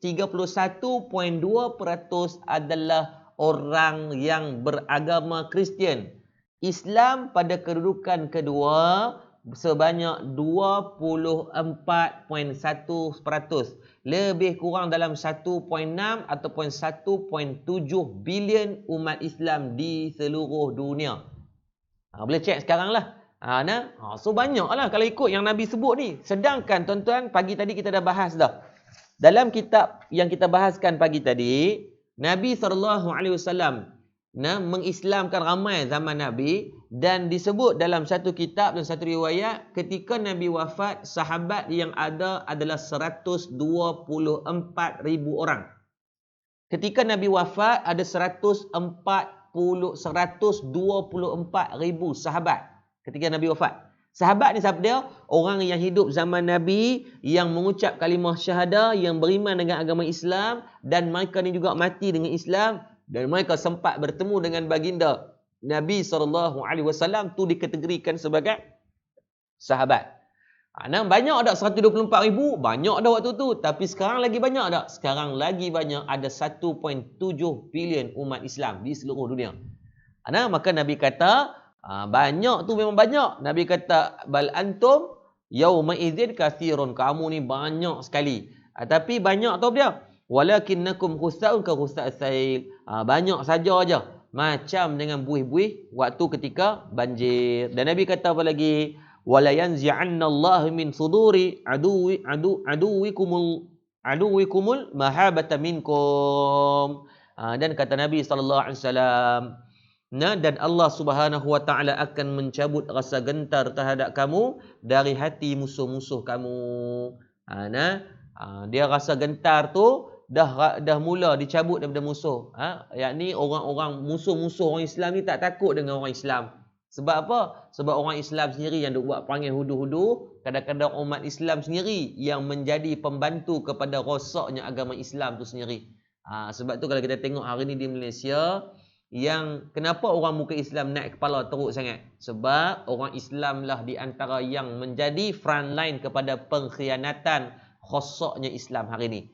31.2% adalah orang yang beragama Kristian. Islam pada kedudukan kedua sebanyak 24.1%. Lebih kurang dalam 1.6 ataupun 1.7 bilion umat Islam di seluruh dunia. Boleh cek sekarang lah. So banyak lah kalau ikut yang Nabi sebut ni. Sedangkan tuan-tuan, pagi tadi kita dah bahas dah. Dalam kitab yang kita bahaskan pagi tadi, Nabi SAW mengislamkan ramai zaman Nabi, dan disebut dalam satu kitab dan satu riwayat ketika Nabi wafat, sahabat yang ada adalah 124,000 orang. Ketika Nabi wafat ada 124,000 sahabat ketika Nabi wafat. Sahabat ni siapa dia? Orang yang hidup zaman Nabi, yang mengucap kalimah syahadah, yang beriman dengan agama Islam, dan mereka ni juga mati dengan Islam, dan mereka sempat bertemu dengan baginda Nabi SAW, tu dikategorikan sebagai sahabat. Banyak tak 124,000? Banyak dah waktu tu. Tapi sekarang lagi banyak tak? Sekarang lagi banyak. Ada 1.7 bilion umat Islam di seluruh dunia. Maka Nabi kata, banyak tu memang banyak. Nabi kata, bal antum yauma idzin katsirun. Kamu ni banyak sekali. Tapi banyak tu dia. Walakinnakum khusa'un ka khusa'is sail. Banyak saja aja. Macam dengan buih-buih waktu ketika banjir. Dan Nabi kata apa lagi? Wala yanzi'annallahu min suduri aduwikumul mahabata minkum. Dan kata Nabi SAW, dan Allah Subhanahu wa taala akan mencabut rasa gentar terhadap kamu dari hati musuh-musuh kamu. Dia rasa gentar tu dah mula dicabut daripada musuh. Yakni orang-orang musuh-musuh orang Islam ni tak takut dengan orang Islam. Sebab apa? Sebab orang Islam sendiri yang buat perangai hudu-hudu. Kadang-kadang umat Islam sendiri yang menjadi pembantu kepada rosaknya agama Islam tu sendiri. Sebab tu kalau kita tengok hari ni di Malaysia, yang kenapa orang muka Islam naik kepala teruk sangat? Sebab orang Islam lah di antara yang menjadi front line kepada pengkhianatan rosaknya Islam hari ni.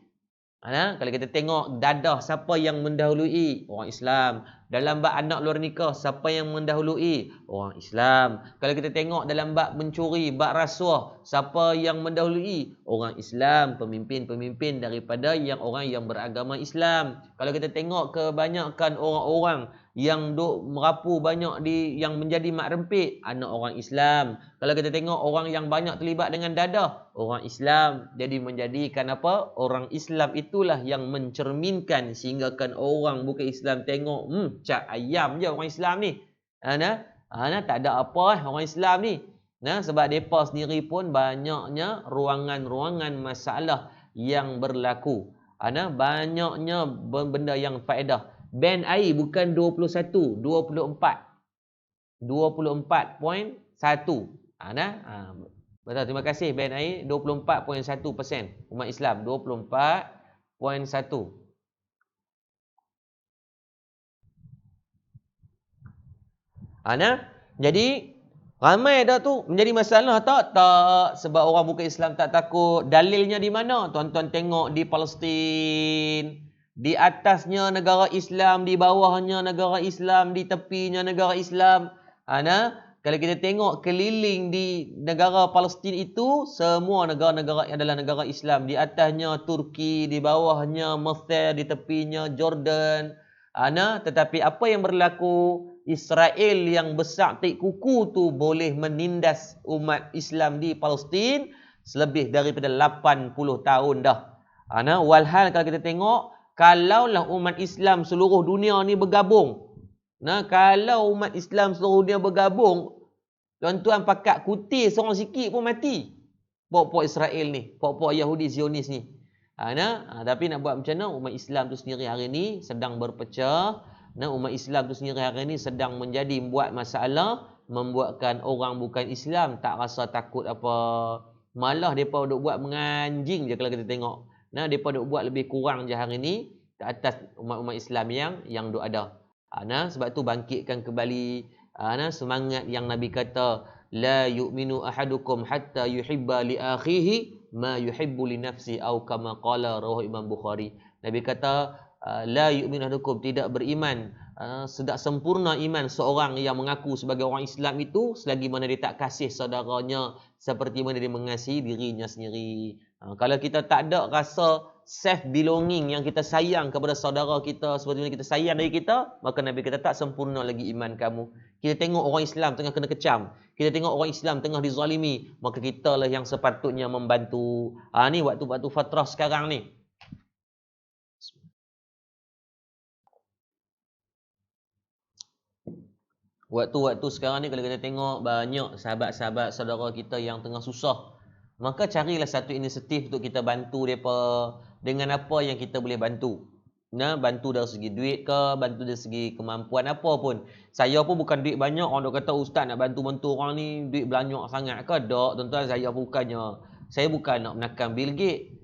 Kalau kita tengok dadah, siapa yang mendahului? Orang Islam. Dalam bab anak luar nikah, siapa yang mendahului? Orang Islam. Kalau kita tengok dalam bab mencuri, bab rasuah, siapa yang mendahului? Orang Islam. Pemimpin-pemimpin daripada orang yang beragama Islam. Kalau kita tengok kebanyakan orang-orang yang duk merapu banyak yang menjadi mak rempit, anak orang Islam. Kalau kita tengok orang yang banyak terlibat dengan dadah, orang Islam. Jadi menjadikan apa? Orang Islam itulah yang mencerminkan sehinggakan orang bukan Islam tengok, cak ayam je orang Islam ni. Tak ada apa orang Islam ni. Sebab mereka sendiri pun banyaknya ruangan-ruangan masalah yang berlaku. Banyaknya benda yang faedah. Band air bukan 21, 24. 24.1. Nah. Betul, terima kasih band air 24.1% umat Islam 24.1. Nah. Jadi ramai dah tu menjadi masalah tak sebab orang bukan Islam tak takut. Dalilnya di mana? Tuan-tuan tengok di Palestin. Di atasnya negara Islam, di bawahnya negara Islam, di tepinya negara Islam. Nah, kalau kita tengok keliling di negara Palestin itu, semua negara-negara adalah negara Islam. Di atasnya Turki, di bawahnya Mesir, di tepinya Jordan. Nah, tetapi apa yang berlaku? Israel yang besar tik kuku tu boleh menindas umat Islam di Palestin selebih daripada 80 tahun dah. Nah, walhal kalau kita tengok, kalaulah umat Islam seluruh dunia ni bergabung. Nah, kalau umat Islam seluruh dunia bergabung, tuan-tuan pakat kutir seorang sikit pun mati. Pok-pok Israel ni, pok-pok Yahudi Zionis ni. Tapi nak buat macam mana? Umat Islam tu sendiri hari ni sedang berpecah. Umat Islam tu sendiri hari ni sedang menjadi buat masalah, membuatkan orang bukan Islam tak rasa takut apa. Malah mereka duk buat menganjing je kalau kita tengok. Mereka duk buat lebih kurang je hari ni ke atas umat-umat Islam yang duk ada. Sebab tu bangkitkan kembali semangat yang Nabi kata, la yu'minu ahadukum hatta yuhibba li akhihi ma yuhibbu li nafsi au kama qala rawahu Imam Bukhari. Nabi kata la yu'minu ahadukum, tidak beriman sedak sempurna iman seorang yang mengaku sebagai orang Islam itu selagi mana dia tak kasih saudaranya seperti mana dia mengasihi dirinya sendiri. Kalau kita tak ada rasa self belonging yang kita sayang kepada saudara kita seperti mana kita sayang diri kita, maka Nabi kata tak sempurna lagi iman kamu. Kita tengok orang Islam tengah kena kecam, kita tengok orang Islam tengah dizalimi, maka kita lah yang sepatutnya membantu. Ni waktu-waktu fatrah sekarang ni. Waktu-waktu sekarang ni kalau kita tengok banyak sahabat-sahabat saudara kita yang tengah susah, maka carilah satu inisiatif untuk kita bantu mereka dengan apa yang kita boleh bantu. Bantu dari segi duit ke, bantu dari segi kemampuan apa pun. Saya pun bukan duit banyak, orang dok kata ustaz nak bantu-bantu orang ni duit banyak sangat ke? Tak, tuan-tuan, saya bukan nak menekan Bill Gates.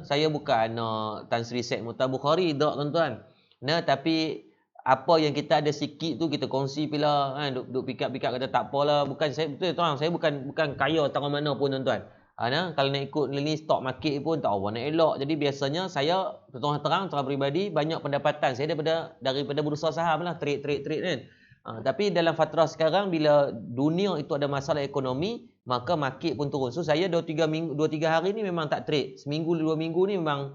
Saya bukan nak Tan Sri Syed Muhtar Bukhari, tak tuan-tuan. Tapi apa yang kita ada sikit tu kita kongsi pula, duk pikat-pikat kata tak apalah, bukan saya, betul tuan, saya bukan kaya tengah mana pun tuan-tuan. Kalau nak ikut ni stock market pun tak apa nak elok. Jadi biasanya saya terang peribadi banyak pendapatan saya daripada bursa saham lah, trade kan. Tapi dalam fatrah sekarang bila dunia itu ada masalah ekonomi, maka market pun turun. So saya 2-3 hari ni memang tak trade. Seminggu 2 minggu ni memang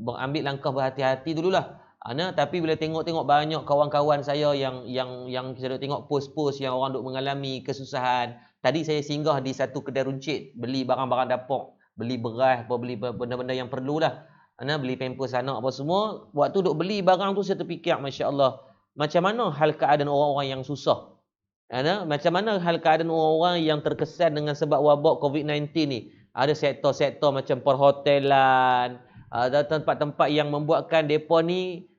ambil langkah berhati-hati dululah. Tapi bila tengok banyak kawan-kawan saya yang kita tengok post-post yang orang duk mengalami kesusahan. Tadi saya singgah di satu kedai runcit, beli barang-barang dapur, beli beras, beli benda-benda yang perlulah. Beli pampers anak apa semua. Waktu duk beli barang tu saya terfikir, masya-Allah, macam mana hal keadaan orang-orang yang susah? Macam mana hal keadaan orang-orang yang terkesan dengan sebab wabak COVID-19 ni? Ada sektor-sektor macam perhotelan, ada tempat-tempat yang membuatkan depa ni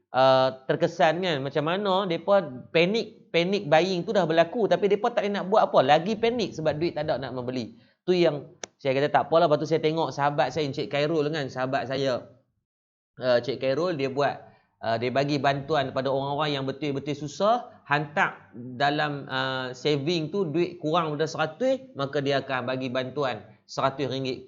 terkesan kan, macam mana depa panic buying tu dah berlaku tapi depa tak nak buat apa, lagi panik sebab duit tak ada nak membeli. Tu yang saya kata tak apalah. Lepas tu saya tengok sahabat saya, Encik Khairul kan, sahabat saya Encik Khairul, dia buat dia bagi bantuan kepada orang-orang yang betul-betul susah, hantar dalam saving tu duit kurang daripada 100, maka dia akan bagi bantuan RM100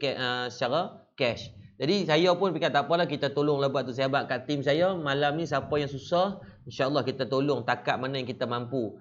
secara cash. Jadi saya pun fikir tak apalah, kita tolonglah buat tu. Saya buat kat tim saya, malam ni siapa yang susah, insya-Allah kita tolong takat mana yang kita mampu.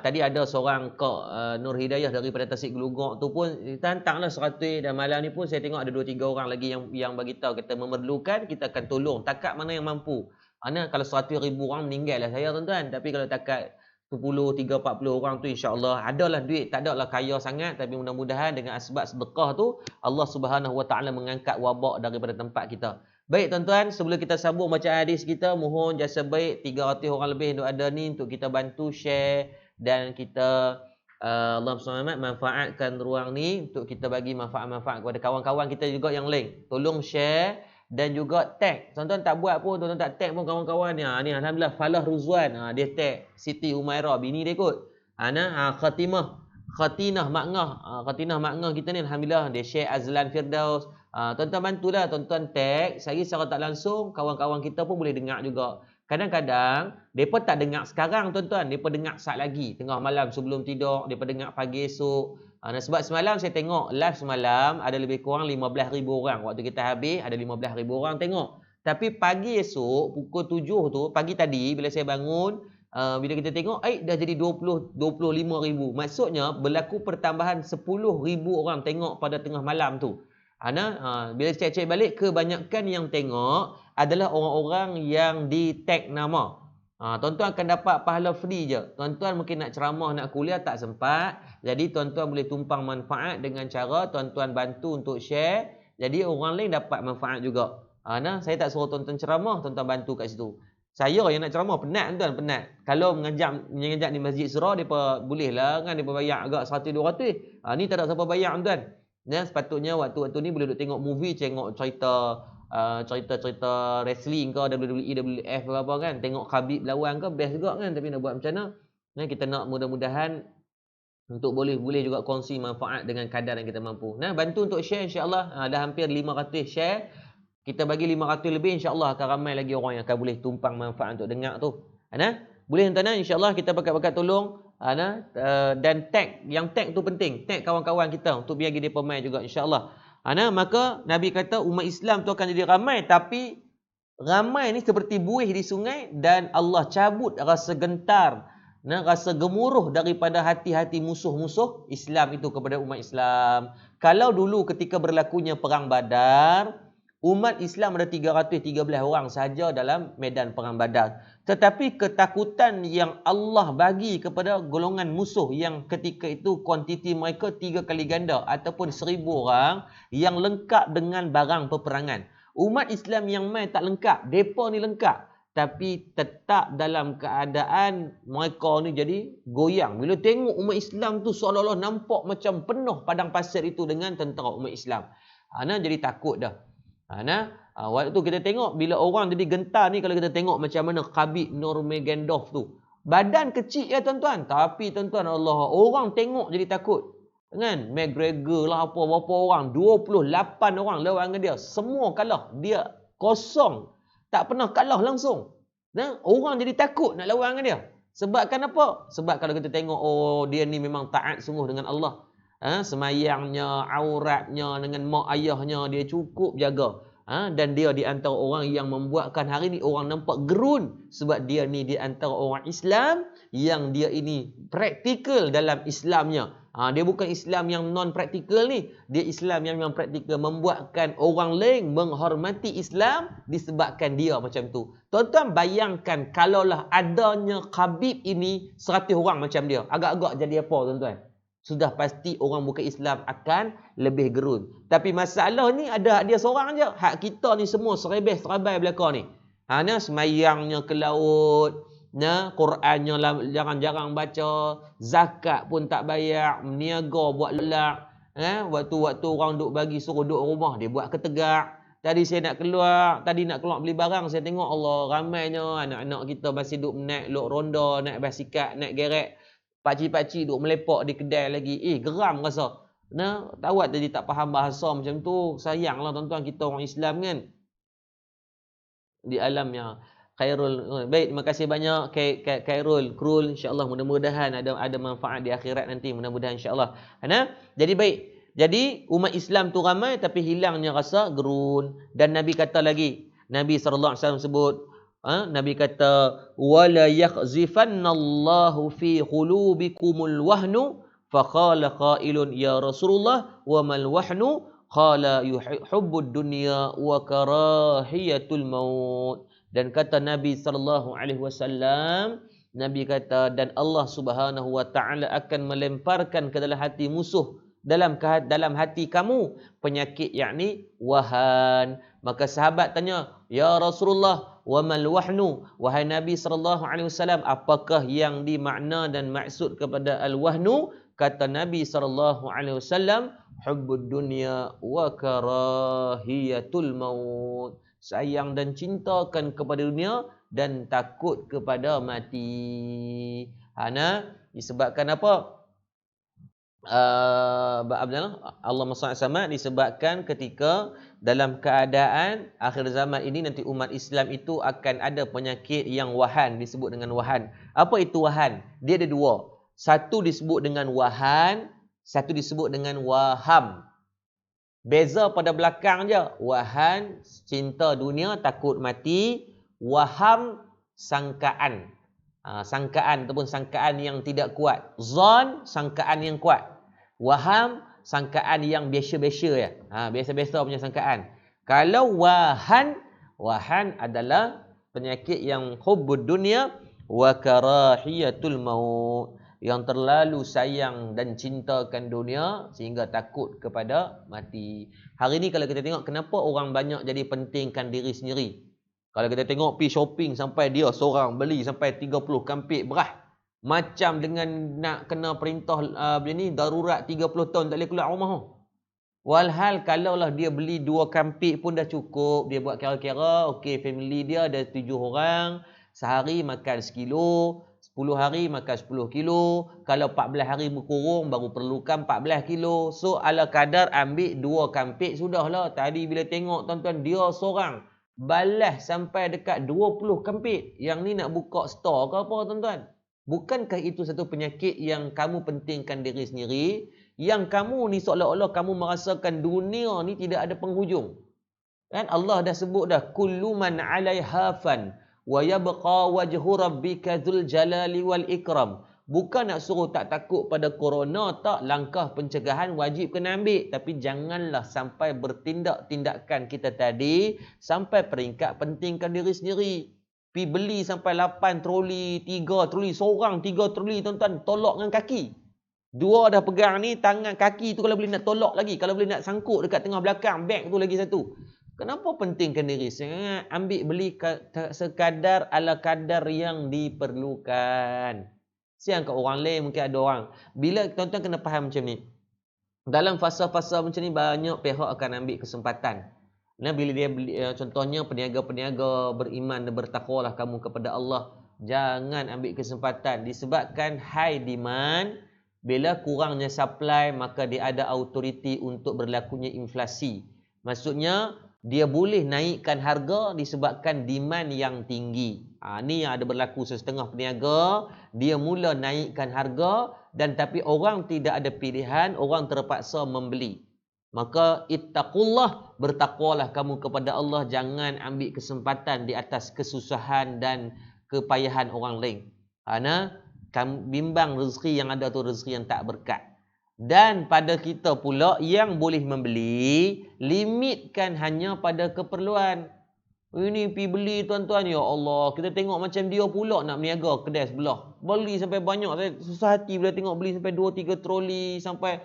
Tadi ada seorang Kak Nur Hidayah daripada Tasik Gelugok tu pun kita hantarlah 100, dan malam ni pun saya tengok ada 2-3 orang lagi yang bagi tahu kita memerlukan, kita akan tolong takat mana yang mampu. Kalau 100,000 orang meninggal lah saya tuan-tuan, tapi kalau takat 10, 30, 40 orang tu insya-Allah adalah duit, tak adalah kaya sangat, tapi mudah-mudahan dengan asbab sedekah tu Allah Subhanahu Wa Taala mengangkat wabak daripada tempat kita. Baik tuan-tuan, sebelum kita sambung baca hadis kita, mohon jasa baik 300 orang lebih yang ada ni untuk kita bantu share dan kita Allah SWT manfaatkan ruang ni untuk kita bagi manfaat-manfaat kepada kawan-kawan kita juga yang lain. Tolong share dan juga tag. Tuan-tuan tak buat pun, tuan-tuan tak tag pun kawan-kawan ni. Ni alhamdulillah Falah Ruzwan, dia tag Siti Umairah, bini dia kot. Khatinah Makngah kita ni alhamdulillah dia share Azlan Firdaus. Tuan-tuan bantulah, tuan-tuan tag, saya secara tak langsung kawan-kawan kita pun boleh dengar juga. Kadang-kadang depa tak dengar sekarang tuan-tuan, depa dengar sat lagi tengah malam sebelum tidur, depa dengar pagi esok. Sebab semalam saya tengok live semalam ada lebih kurang 15,000 orang. Waktu kita habis ada 15,000 orang tengok. Tapi pagi esok pukul 7 tu, pagi tadi bila saya bangun, bila kita tengok dah jadi 25,000. Maksudnya berlaku pertambahan 10,000 orang tengok pada tengah malam tu. Bila cek-cek balik, kebanyakan yang tengok adalah orang-orang yang di tag nama. Tuan-tuan akan dapat pahala free je. Tuan-tuan mungkin nak ceramah, nak kuliah tak sempat. Jadi tuan-tuan boleh tumpang manfaat dengan cara tuan-tuan bantu untuk share. Jadi orang lain dapat manfaat juga. Saya tak suruh tuan-tuan ceramah, tuan-tuan bantu kat situ. Saya yang nak ceramah penat tuan, penat. Kalau mengajak di Masjid Surah, depa boleh lah kan, depa bayar agak 100-200. Ni tak ada siapa bayar tuan. Sepatutnya waktu-waktu ni boleh duk tengok movie, tengok cerita wrestling ke, WWE, WWF ke apa kan, tengok Khabib lawan ke, best juga kan. Tapi nak buat macam mana? Kita nak mudah-mudahan untuk boleh juga kongsi manfaat dengan kadar yang kita mampu. Bantu untuk share insya-Allah. Dah hampir 500 share. Kita bagi 500 lebih, insya-Allah akan ramai lagi orang yang akan boleh tumpang manfaat untuk dengar tu. Boleh tuan-tuan, insya-Allah kita bakat-bakat tolong. Dan tag, yang tag tu penting. Tag kawan-kawan kita untuk biar dia pemain juga insya-Allah. Maka Nabi kata umat Islam tu akan jadi ramai, tapi ramai ni seperti buih di sungai dan Allah cabut rasa gentar, rasa gemuruh daripada hati-hati musuh-musuh Islam itu kepada umat Islam. Kalau dulu ketika berlakunya perang Badar, umat Islam ada 313 orang sahaja dalam medan perang Badar. Tetapi ketakutan yang Allah bagi kepada golongan musuh yang ketika itu kuantiti mereka 3 kali ganda ataupun 1,000 orang yang lengkap dengan barang peperangan. Umat Islam yang mai tak lengkap, depa ni lengkap, tapi tetap dalam keadaan mereka ni jadi goyang. Bila tengok umat Islam tu seolah-olah nampak macam penuh padang pasir itu dengan tentera umat Islam. Jadi takut dah. Waktu kita tengok bila orang jadi gentar ni, kalau kita tengok macam mana Khabib Nurmagomedov tu, badan kecil ya tuan-tuan, tapi tuan-tuan Allah, orang tengok jadi takut kan. McGregor lah berapa orang, 28 orang lawan dengan dia, semua kalah, dia kosong, tak pernah kalah langsung. Orang jadi takut nak lawan dengan dia. Sebabkan apa? Sebab kalau kita tengok, dia ni memang taat sungguh dengan Allah. Semayangnya, auratnya dengan mak ayahnya dia cukup jaga. Dan dia di antara orang yang membuatkan hari ni orang nampak gerun, sebab dia ni di antara orang Islam yang dia ini praktikal dalam Islamnya. Dia bukan Islam yang non praktikal ni, dia Islam yang memang praktikal, membuatkan orang lain menghormati Islam disebabkan dia macam tu. Tuan-tuan bayangkan kalaulah adanya Khabib ini 100 orang macam dia, agak-agak jadi apa tuan-tuan? Sudah pasti orang bukan Islam akan lebih gerun. Tapi masalah ni ada hak dia seorang je. Hak kita ni semua serebeh-serebai belakang ni. Semayangnya ke laut, Qurannya jarang-jarang baca, zakat pun tak bayar, meniaga buat lelak. Waktu-waktu orang duk bagi suruh duduk rumah, dia buat ketegak. Tadi nak keluar beli barang, saya tengok Allah ramainya anak-anak kita masih duk naik lok ronda, naik basikal, naik gerek. Pakcik-pakcik duk melepak di kedai lagi. Geram rasa. Tawat tadi tak faham bahasa macam tu. Sayanglah tuan-tuan, kita orang Islam kan. Di alamnya Khairul. Baik, terima kasih banyak Khairul, Krul. InsyaAllah mudah-mudahan ada manfaat di akhirat nanti. Mudah-mudahan insyaAllah. Jadi baik. Jadi umat Islam tu ramai tapi hilangnya rasa gerun. Dan Nabi kata lagi. Nabi SAW sebut. Nabi kata wala yakhzifannallahu fi qulubikumul wahnu faqala qailun ya Rasulullah wa mal wahnu qala yuhibbud dunya wa karahiyatul maut. Dan kata Nabi sallallahu alaihi wasallam, Nabi kata dan Allah Subhanahu wa taala akan melemparkan ke dalam hati musuh, dalam hati kamu penyakit, yakni wahan. Maka sahabat tanya, ya Rasulullah, wa mal wahnu, wahai Nabi sallallahu alaihi wasallam, apakah yang dimakna dan maksud kepada al wahnu? Kata Nabi SAW, hubbud dunya wa karahiyatul maut. Sayang dan cintakan kepada dunia dan takut kepada mati. Disebabkan apa? Allah SWT disebabkan ketika dalam keadaan akhir zaman ini nanti umat Islam itu akan ada penyakit yang wahan, disebut dengan wahan. Apa itu wahan? Dia ada dua. Satu disebut dengan wahan, satu disebut dengan waham. Beza pada belakang je. Wahan, cinta dunia, takut mati. Waham, sangkaan. Sangkaan ataupun sangkaan yang tidak kuat. Zon, sangkaan yang kuat. Waham, sangkaan yang biasa-biasa ya. Biasa-biasa punya sangkaan. Kalau wahan adalah penyakit yang hubbud dunia wa karahiyatul maut. Yang terlalu sayang dan cintakan dunia sehingga takut kepada mati. Hari ni kalau kita tengok kenapa orang banyak jadi pentingkan diri sendiri. Kalau kita tengok pergi shopping sampai dia seorang beli sampai 30 kampit beras. Macam dengan nak kena perintah darurat 30 tahun tak boleh keluar rumah. Walhal kalaulah dia beli 2 kampit pun dah cukup. Dia buat kira-kira, okey family dia ada 7 orang. Sehari makan 1 kilo. 10 hari makan 10 kilo. Kalau 14 hari berkurung baru perlukan 14 kilo. So ala kadar ambil 2 kampit sudahlah. Tadi bila tengok tuan-tuan dia seorang balas sampai dekat 20 kampit. Yang ni nak buka store ke apa tuan-tuan? Bukankah itu satu penyakit yang kamu pentingkan diri sendiri? Yang kamu ni seolah-olah kamu merasakan dunia ni tidak ada penghujung. Kan Allah dah sebut dah kullu man 'alaiha fan wa yabqa wajhu rabbika dzul jalali wal ikram. Bukan nak suruh tak takut pada corona, tak, langkah pencegahan wajib kena ambil, tapi janganlah sampai bertindak tindakan kita tadi sampai peringkat pentingkan diri sendiri. Pi beli sampai 8 troli, 3 troli, seorang 3 troli tuan-tuan, tolak dengan kaki. 2 dah pegang ni, tangan kaki tu kalau boleh nak tolak lagi, kalau boleh nak sangkut dekat tengah belakang, beg tu lagi satu. Kenapa pentingkan diri? Sangat ambil beli sekadar ala kadar yang diperlukan. Siang kat orang lain mungkin ada orang. Bila tuan-tuan kena faham macam ni. Dalam fasa-fasa macam ni banyak pihak akan ambil kesempatan. Nah, bila dia beli, contohnya peniaga-peniaga beriman dan bertakwalah kamu kepada Allah. Jangan ambil kesempatan disebabkan high demand. Bila kurangnya supply maka dia ada autoriti untuk berlakunya inflasi. Maksudnya dia boleh naikkan harga disebabkan demand yang tinggi. Ni yang ada berlaku setengah peniaga, dia mula naikkan harga dan tapi orang tidak ada pilihan, orang terpaksa membeli. Maka ittaqullah, bertakwalah kamu kepada Allah, jangan ambil kesempatan di atas kesusahan dan kepayahan orang lain. Kamu bimbang rezeki yang ada tu rezeki yang tak berkat. Dan pada kita pula yang boleh membeli, limitkan hanya pada keperluan. Ini pergi beli tuan-tuan, ya Allah, kita tengok macam dia pula nak berniaga kedai sebelah. Beli sampai banyak, saya susah hati bila tengok beli sampai 2-3 troli, sampai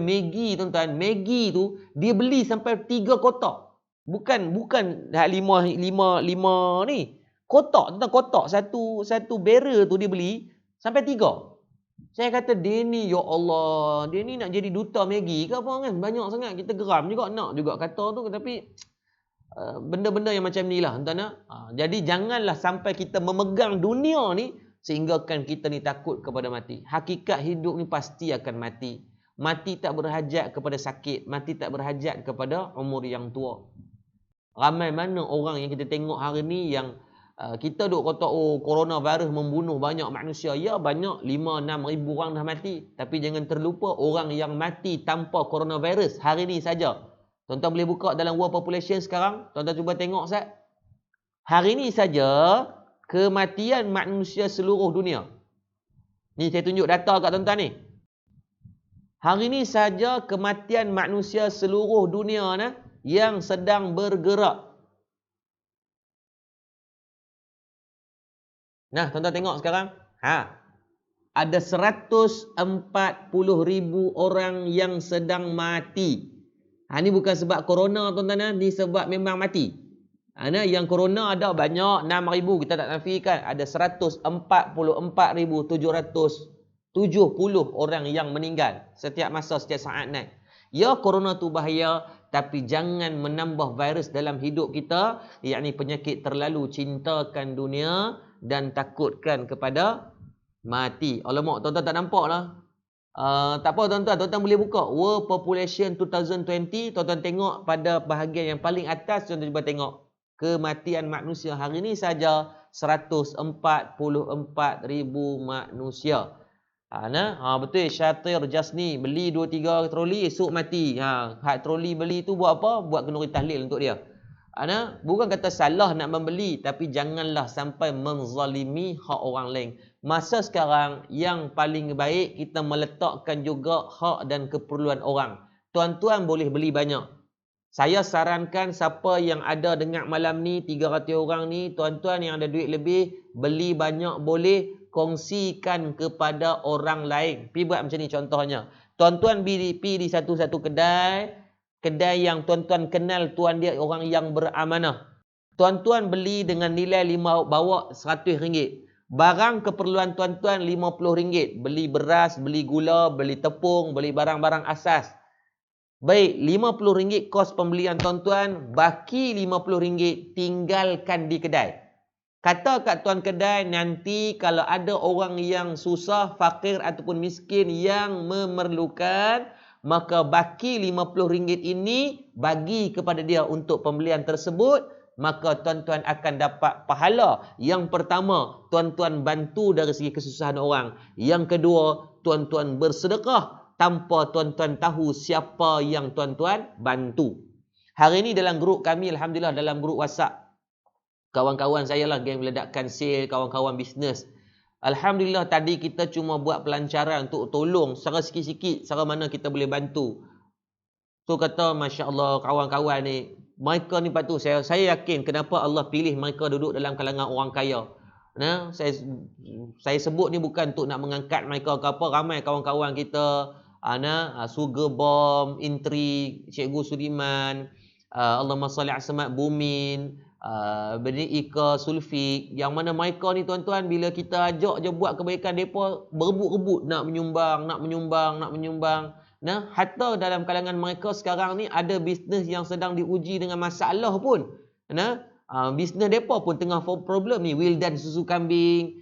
Maggi tuan-tuan. Maggi tu dia beli sampai 3 kotak. Bukan dah 5 ni. Kotak tuan-tuan, kotak satu barrel tu dia beli sampai 3. Saya kata dia ni, ya Allah, dia ni nak jadi duta Maggi ke apa kan? Banyak sangat, kita geram juga nak juga kata tu, tapi benda-benda yang macam ni lah tuan-tuan. Jadi janganlah sampai kita memegang dunia ni sehinggakan kita ni takut kepada mati. Hakikat hidup ni pasti akan mati. Mati tak berhajat kepada sakit, mati tak berhajat kepada umur yang tua. Ramai mana orang yang kita tengok hari ni yang kita duk kata coronavirus membunuh banyak manusia. Ya, banyak, 5-6 ribu orang dah mati. Tapi jangan terlupa orang yang mati tanpa coronavirus hari ni saja. Tuan-tuan boleh buka dalam world population sekarang. Tuan-tuan cuba tengok Ustaz. Hari ni saja kematian manusia seluruh dunia. Ni saya tunjuk data kat tuan-tuan ni. Hari ni saja kematian manusia seluruh dunia yang sedang bergerak. Nah, tuan-tuan tengok sekarang. Ada 140,000 orang yang sedang mati. Ni bukan sebab corona tuan-tuan, ni sebab memang mati. Yang corona ada banyak, 6,000 kita tak nafikan. Ada 144,700 70 orang yang meninggal setiap masa, setiap saat naik. Ya, corona tu bahaya, tapi jangan menambah virus dalam hidup kita, yakni penyakit terlalu cintakan dunia dan takutkan kepada mati. Alamak, tuan-tuan tak nampak lah. Tak apa tuan-tuan, tuan-tuan boleh buka World Population 2020, tuan-tuan tengok pada bahagian yang paling atas, tuan-tuan cuba tengok kematian manusia hari ini saja 144,000 manusia. Betul, Syatir Jasni beli 2-3 troli, esok mati. Hak troli beli tu buat apa? Buat kenduri tahlil untuk dia. Bukan kata salah nak membeli, tapi janganlah sampai menzalimi hak orang lain. Masa sekarang yang paling baik kita meletakkan juga hak dan keperluan orang. Tuan-tuan boleh beli banyak. Saya sarankan siapa yang ada dengar malam ni 300 orang ni, tuan-tuan yang ada duit lebih, beli banyak boleh, kongsikan kepada orang lain. Pi buat macam ni contohnya. Tuan-tuan pi di satu-satu kedai yang tuan-tuan kenal tuan dia orang yang beramanah. Tuan-tuan beli dengan nilai bawa RM100. Barang keperluan tuan-tuan RM50. Beli beras, beli gula, beli tepung, beli barang-barang asas. Baik, RM50 kos pembelian tuan-tuan, baki RM50 tinggalkan di kedai. Kata kat tuan kedai, nanti kalau ada orang yang susah, fakir ataupun miskin yang memerlukan, maka baki RM50 ini bagi kepada dia untuk pembelian tersebut, maka tuan-tuan akan dapat pahala. Yang pertama, tuan-tuan bantu dari segi kesusahan orang. Yang kedua, tuan-tuan bersedekah tanpa tuan-tuan tahu siapa yang tuan-tuan bantu. Hari ini dalam grup kami, Alhamdulillah, dalam grup WhatsApp, kawan-kawan saya lah, geng meledakkan sale, kawan-kawan bisnes. Alhamdulillah, tadi kita cuma buat pelancaran untuk tolong secara sikit-sikit, secara mana kita boleh bantu. So kata, Masya Allah, kawan-kawan ni, mereka ni patut, saya yakin kenapa Allah pilih mereka duduk dalam kalangan orang kaya. Saya sebut ni bukan untuk nak mengangkat mereka ke apa. Ramai kawan-kawan kita, Sugar Bomb, Intri, Cikgu Sudiman, Allahumma salli ala Samad Bumin, Beni Ika, Sulfik, yang mana mereka ni tuan-tuan, bila kita ajak je buat kebaikan, mereka berebut-rebut nak menyumbang. Hatta dalam kalangan mereka sekarang ni ada bisnes yang sedang diuji dengan masalah pun. Bisnes mereka pun tengah problem ni. Wildan Susu Kambing,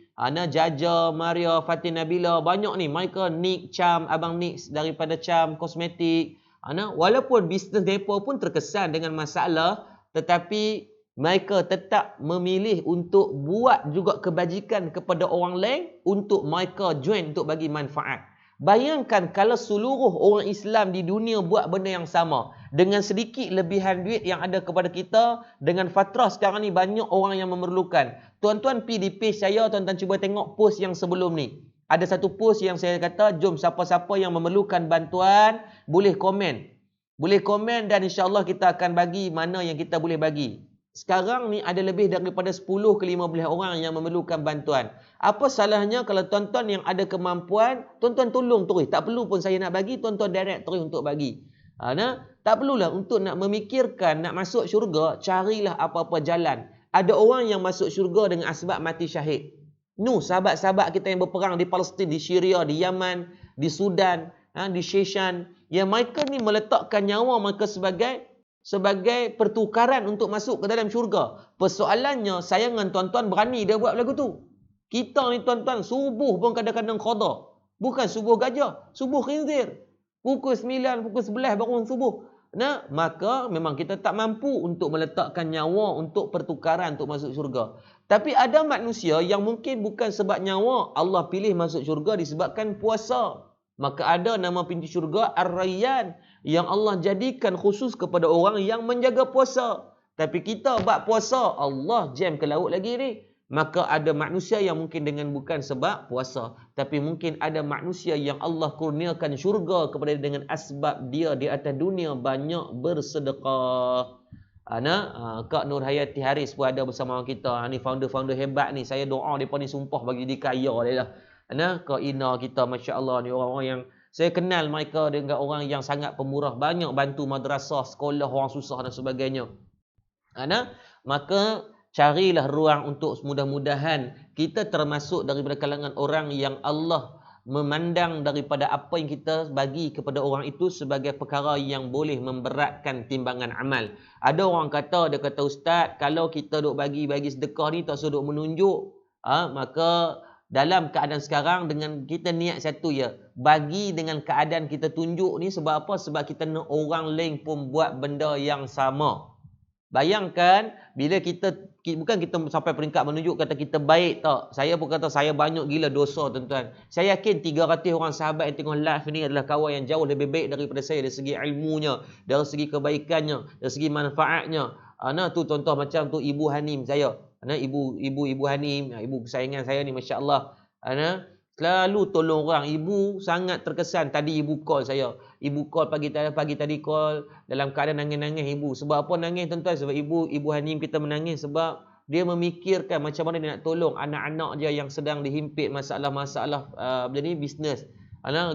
Jaja, Maria, Fatin Nabila, banyak ni. Mereka Nick Cham, Abang Nick daripada Cham Kosmetik. Walaupun bisnes mereka pun terkesan dengan masalah, tetapi mereka tetap memilih untuk buat juga kebajikan kepada orang lain untuk mereka join untuk bagi manfaat. Bayangkan kalau seluruh orang Islam di dunia buat benda yang sama, dengan sedikit lebihan duit yang ada kepada kita, dengan fatrah sekarang ni banyak orang yang memerlukan. Tuan-tuan pergi di page saya, tuan-tuan cuba tengok post yang sebelum ni. Ada satu post yang saya kata, jom siapa-siapa yang memerlukan bantuan, boleh komen. Boleh komen dan insya-Allah kita akan bagi mana yang kita boleh bagi. Sekarang ni ada lebih daripada 10 ke 15 orang yang memerlukan bantuan. Apa salahnya kalau tuan-tuan yang ada kemampuan, tuan-tuan tolong terus. Tak perlu pun saya nak bagi, tuan-tuan direct terus untuk bagi. Tak perlulah untuk nak memikirkan nak masuk syurga, carilah apa-apa jalan. Ada orang yang masuk syurga dengan asbab mati syahid. Sahabat-sahabat kita yang berperang di Palestin, di Syria, di Yaman, di Sudan, di Shishan, yang mereka ni meletakkan nyawa mereka sebagai pertukaran untuk masuk ke dalam syurga. Persoalannya, sayangan tuan-tuan berani dia buat lagu tu. Kita ni tuan-tuan, subuh pun kadang-kadang qada. Bukan subuh gajah, subuh khinzir. Pukul 9, pukul 11 bangun subuh. Maka memang kita tak mampu untuk meletakkan nyawa untuk pertukaran untuk masuk syurga. Tapi ada manusia yang mungkin bukan sebab nyawa Allah pilih masuk syurga disebabkan puasa. Maka ada nama pintu syurga Ar-Rayyan yang Allah jadikan khusus kepada orang yang menjaga puasa. Tapi kita buat puasa, Allah jam ke laut lagi ni. Maka ada manusia yang mungkin dengan bukan sebab puasa, tapi mungkin ada manusia yang Allah kurniakan syurga kepada dengan asbab dia di atas dunia banyak bersedekah. Kak Nur Hayati Haris pun ada bersama kita. Ni founder-founder hebat ni. Saya doa mereka ni sumpah bagi dia kaya dia lah. Kak Ina kita, Masya Allah, ni orang-orang yang saya kenal mereka dengan orang yang sangat pemurah, banyak bantu madrasah, sekolah orang susah dan sebagainya. Maka carilah ruang untuk mudah-mudahan kita termasuk daripada kalangan orang yang Allah memandang daripada apa yang kita bagi kepada orang itu sebagai perkara yang boleh memberatkan timbangan amal. Ada orang kata, dia kata, Ustaz, kalau kita duk bagi sedekah ni tak suruh duk menunjuk, maka dalam keadaan sekarang dengan kita niat satu ya, bagi dengan keadaan kita tunjuk ni sebab apa? Sebab kita nak orang lain pun buat benda yang sama. Bayangkan bila bukan kita sampai peringkat menunjuk kata kita baik tak. Saya pun kata saya banyak gila dosa tuan-tuan. Saya yakin 300 orang sahabat yang tengok live ni adalah kawan yang jauh lebih baik daripada saya dari segi ilmunya, dari segi kebaikannya, dari segi manfaatnya. Tu contoh macam tu Ibu Hanim saya. Ibu Hanim, ibu kesayangan saya ni masya-Allah. Selalu tolong orang. Ibu sangat terkesan. Tadi ibu call saya. Ibu call pagi tadi call dalam keadaan nangis-nangis ibu. Sebab apa nangis tuan-tuan? Sebab ibu Hanim kita menangis sebab dia memikirkan macam mana dia nak tolong anak-anak dia yang sedang dihimpit masalah-masalah bisnes.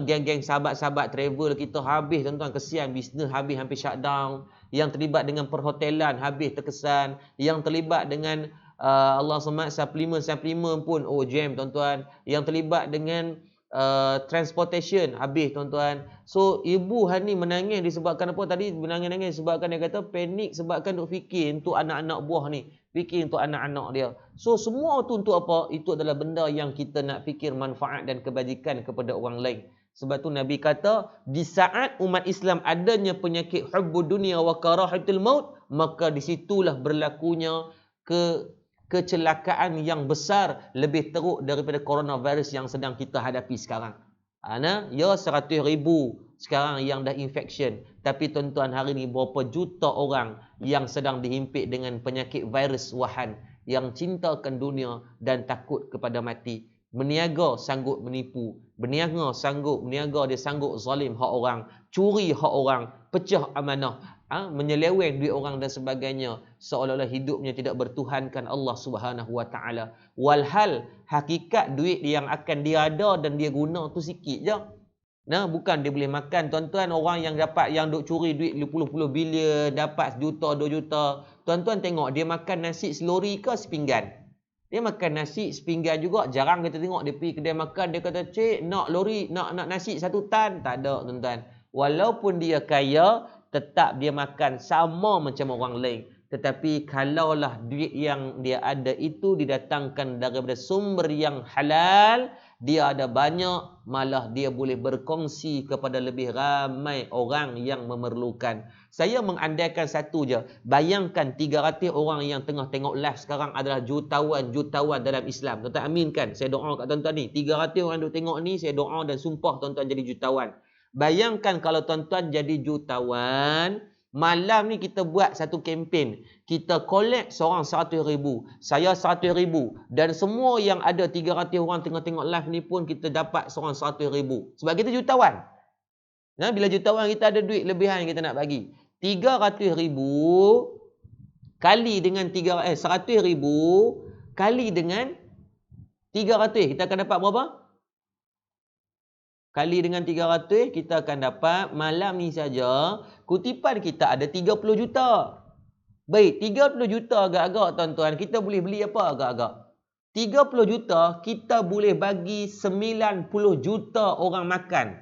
Geng-geng sahabat-sahabat travel kita habis tuan-tuan, kesian, bisnes habis hampir shutdown. Yang terlibat dengan perhotelan habis terkesan. Yang terlibat dengan Allah SWT suplemen pun jam tuan-tuan. Yang terlibat dengan transportation habis tuan-tuan. So ibu Hani menangis disebabkan apa tadi? Menangis-nangis sebabkan dia kata panik sebabkan duk fikir untuk anak-anak buah ni, fikir untuk anak-anak dia. So semua tu untuk apa? Itu adalah benda yang kita nak fikir manfaat dan kebajikan kepada orang lain. Sebab tu Nabi kata, di saat umat Islam adanya penyakit hubbud dunia wa karahatul maut, maka disitulah berlakunya kecelakaan yang besar lebih teruk daripada coronavirus yang sedang kita hadapi sekarang. 100,000 sekarang yang dah infection. Tapi tuan-tuan hari ni berapa juta orang yang sedang dihimpit dengan penyakit virus Wuhan, yang cintakan dunia dan takut kepada mati. Berniaga sanggup menipu, berniaga dia sanggup zalim hak orang, curi hak orang, pecah amanah, menyeleweng duit orang dan sebagainya, seolah-olah hidupnya tidak bertuhankan Allah Subhanahu Wa Taala. Walhal hakikat duit yang akan dia ada dan dia guna tu sikit je. Bukan dia boleh makan tuan-tuan. Orang yang duk curi duit puluh-puluh bilion, dapat 1 juta 2 juta. Tuan-tuan tengok dia makan nasi selori ke sepinggan. Dia makan nasi sepinggan juga. Jarang kita tengok dia pergi kedai makan, dia kata, "Cik, nak nasi 1 tan." Tak ada tuan-tuan. Walaupun dia kaya, tetap dia makan sama macam orang lain. Tetapi kalaulah duit yang dia ada itu didatangkan daripada sumber yang halal, dia ada banyak, malah dia boleh berkongsi kepada lebih ramai orang yang memerlukan. Saya mengandaikan satu je. Bayangkan 300 orang yang tengah tengok live sekarang adalah jutawan dalam Islam. Tuan-tuan aminkan. Saya doa kat tuan-tuan ni. 300 orang yang tengok ni, saya doa dan sumpah tuan-tuan jadi jutawan. Bayangkan kalau tuan-tuan jadi jutawan, malam ni kita buat satu kempen. Kita collect seorang 100,000. Saya 100,000. Dan semua yang ada 300 orang tengah tengok live ni pun kita dapat seorang 100,000. Sebab kita jutawan. Bila jutawan kita ada duit lebihan kita nak bagi. 300,000 kali dengan 100,000 kali dengan 300. Kita akan dapat berapa? Kali dengan 300, kita akan dapat malam ni saja, kutipan kita ada 30 juta. Baik, 30 juta agak-agak tuan-tuan, kita boleh beli apa agak-agak? 30 juta, kita boleh bagi 90 juta orang makan.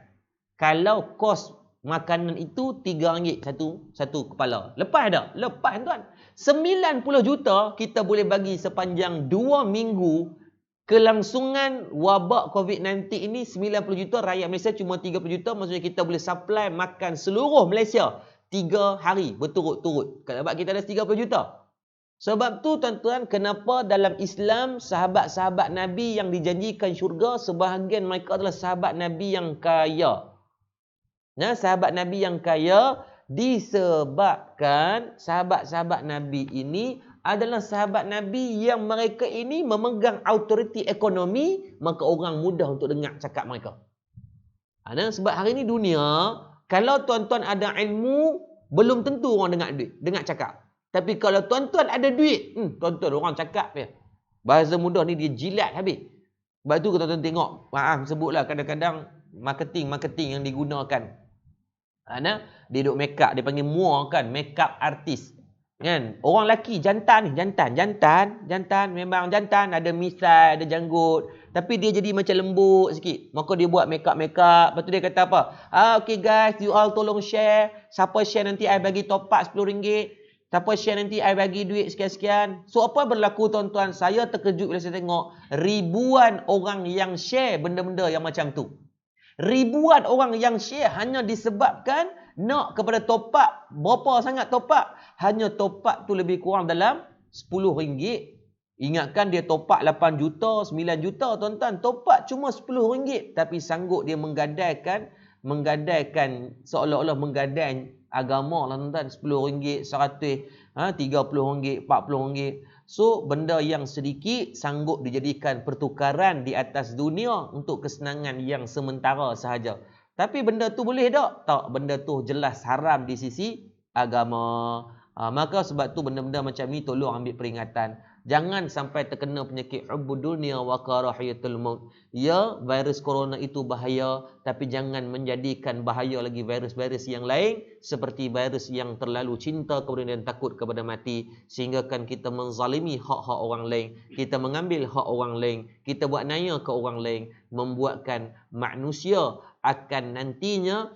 Kalau kos makanan itu RM3 satu kepala. Lepas dah? Lepas tuan. 90 juta, kita boleh bagi sepanjang 2 minggu. Kelangsungan wabak COVID-19 ini 90 juta, rakyat Malaysia cuma 30 juta, maksudnya kita boleh supply makan seluruh Malaysia 3 hari berturut-turut. Sebab kita ada 30 juta. Sebab tu tuan-tuan, kenapa dalam Islam sahabat-sahabat Nabi yang dijanjikan syurga, sebahagian mereka adalah sahabat Nabi yang kaya. Sahabat Nabi yang kaya disebabkan sahabat-sahabat Nabi ini adalah sahabat Nabi yang mereka ini memegang autoriti ekonomi, maka orang mudah untuk dengar cakap mereka. Sebab hari ini dunia, kalau tuan-tuan ada ilmu, belum tentu orang dengar cakap. Tapi kalau tuan-tuan ada duit, tuan-tuan orang cakap je. Bahasa mudah ni dia jilat habis. Sebab tu kalau tuan-tuan tengok, sebutlah kadang-kadang marketing yang digunakan. Dia duk make up, dia panggil mua kan, make up artist. Kan? Orang lelaki jantan memang jantan, ada misai, ada janggut, tapi dia jadi macam lembut sikit. Maka dia buat make up. Lepas tu dia kata apa? Okay guys, you all tolong share. Siapa share nanti I bagi top up RM10. Siapa share nanti I bagi duit sekian-sekian. So apa berlaku tuan-tuan? Saya terkejut bila saya tengok ribuan orang yang share benda-benda yang macam tu. Ribuan orang yang share hanya disebabkan nak kepada top up. Berapa sangat top up? Hanya top up tu lebih kurang dalam RM10. Ingatkan dia top up 8 juta, 9 juta tuan-tuan. Top up cuma RM10. Tapi sanggup dia menggadaikan seolah-olah menggadai agama lah tuan-tuan. RM10, RM100, RM30, RM40. So, benda yang sedikit sanggup dijadikan pertukaran di atas dunia untuk kesenangan yang sementara sahaja. Tapi benda tu boleh tak? Tak, benda tu jelas haram di sisi agama. Maka sebab tu benda-benda macam ni tolong ambil peringatan. Jangan sampai terkena penyakit hubbud dunia wa karahiyatul maut. Ya, virus corona itu bahaya, tapi jangan menjadikan bahaya lagi virus-virus yang lain seperti virus yang terlalu cinta kemudian takut kepada mati, sehingga kan kita menzalimi hak-hak orang lain, kita mengambil hak orang lain, kita buat naya ke orang lain, membuatkan manusia akan nantinya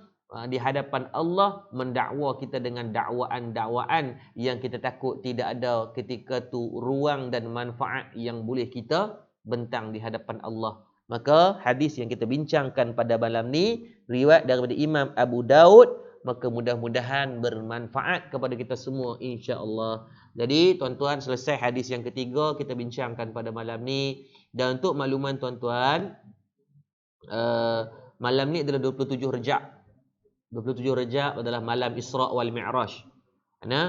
di hadapan Allah mendakwa kita dengan dakwaan-dakwaan yang kita takut tidak ada ketika tu ruang dan manfaat yang boleh kita bentang di hadapan Allah. Maka hadis yang kita bincangkan pada malam ni riwayat daripada Imam Abu Daud, maka mudah-mudahan bermanfaat kepada kita semua insya-Allah. Jadi tuan-tuan, selesai hadis yang ketiga kita bincangkan pada malam ni. Dan untuk makluman tuan-tuan, malam ni adalah 27 Rejab. 27 Rejab adalah malam Isra' wal Mi'raj.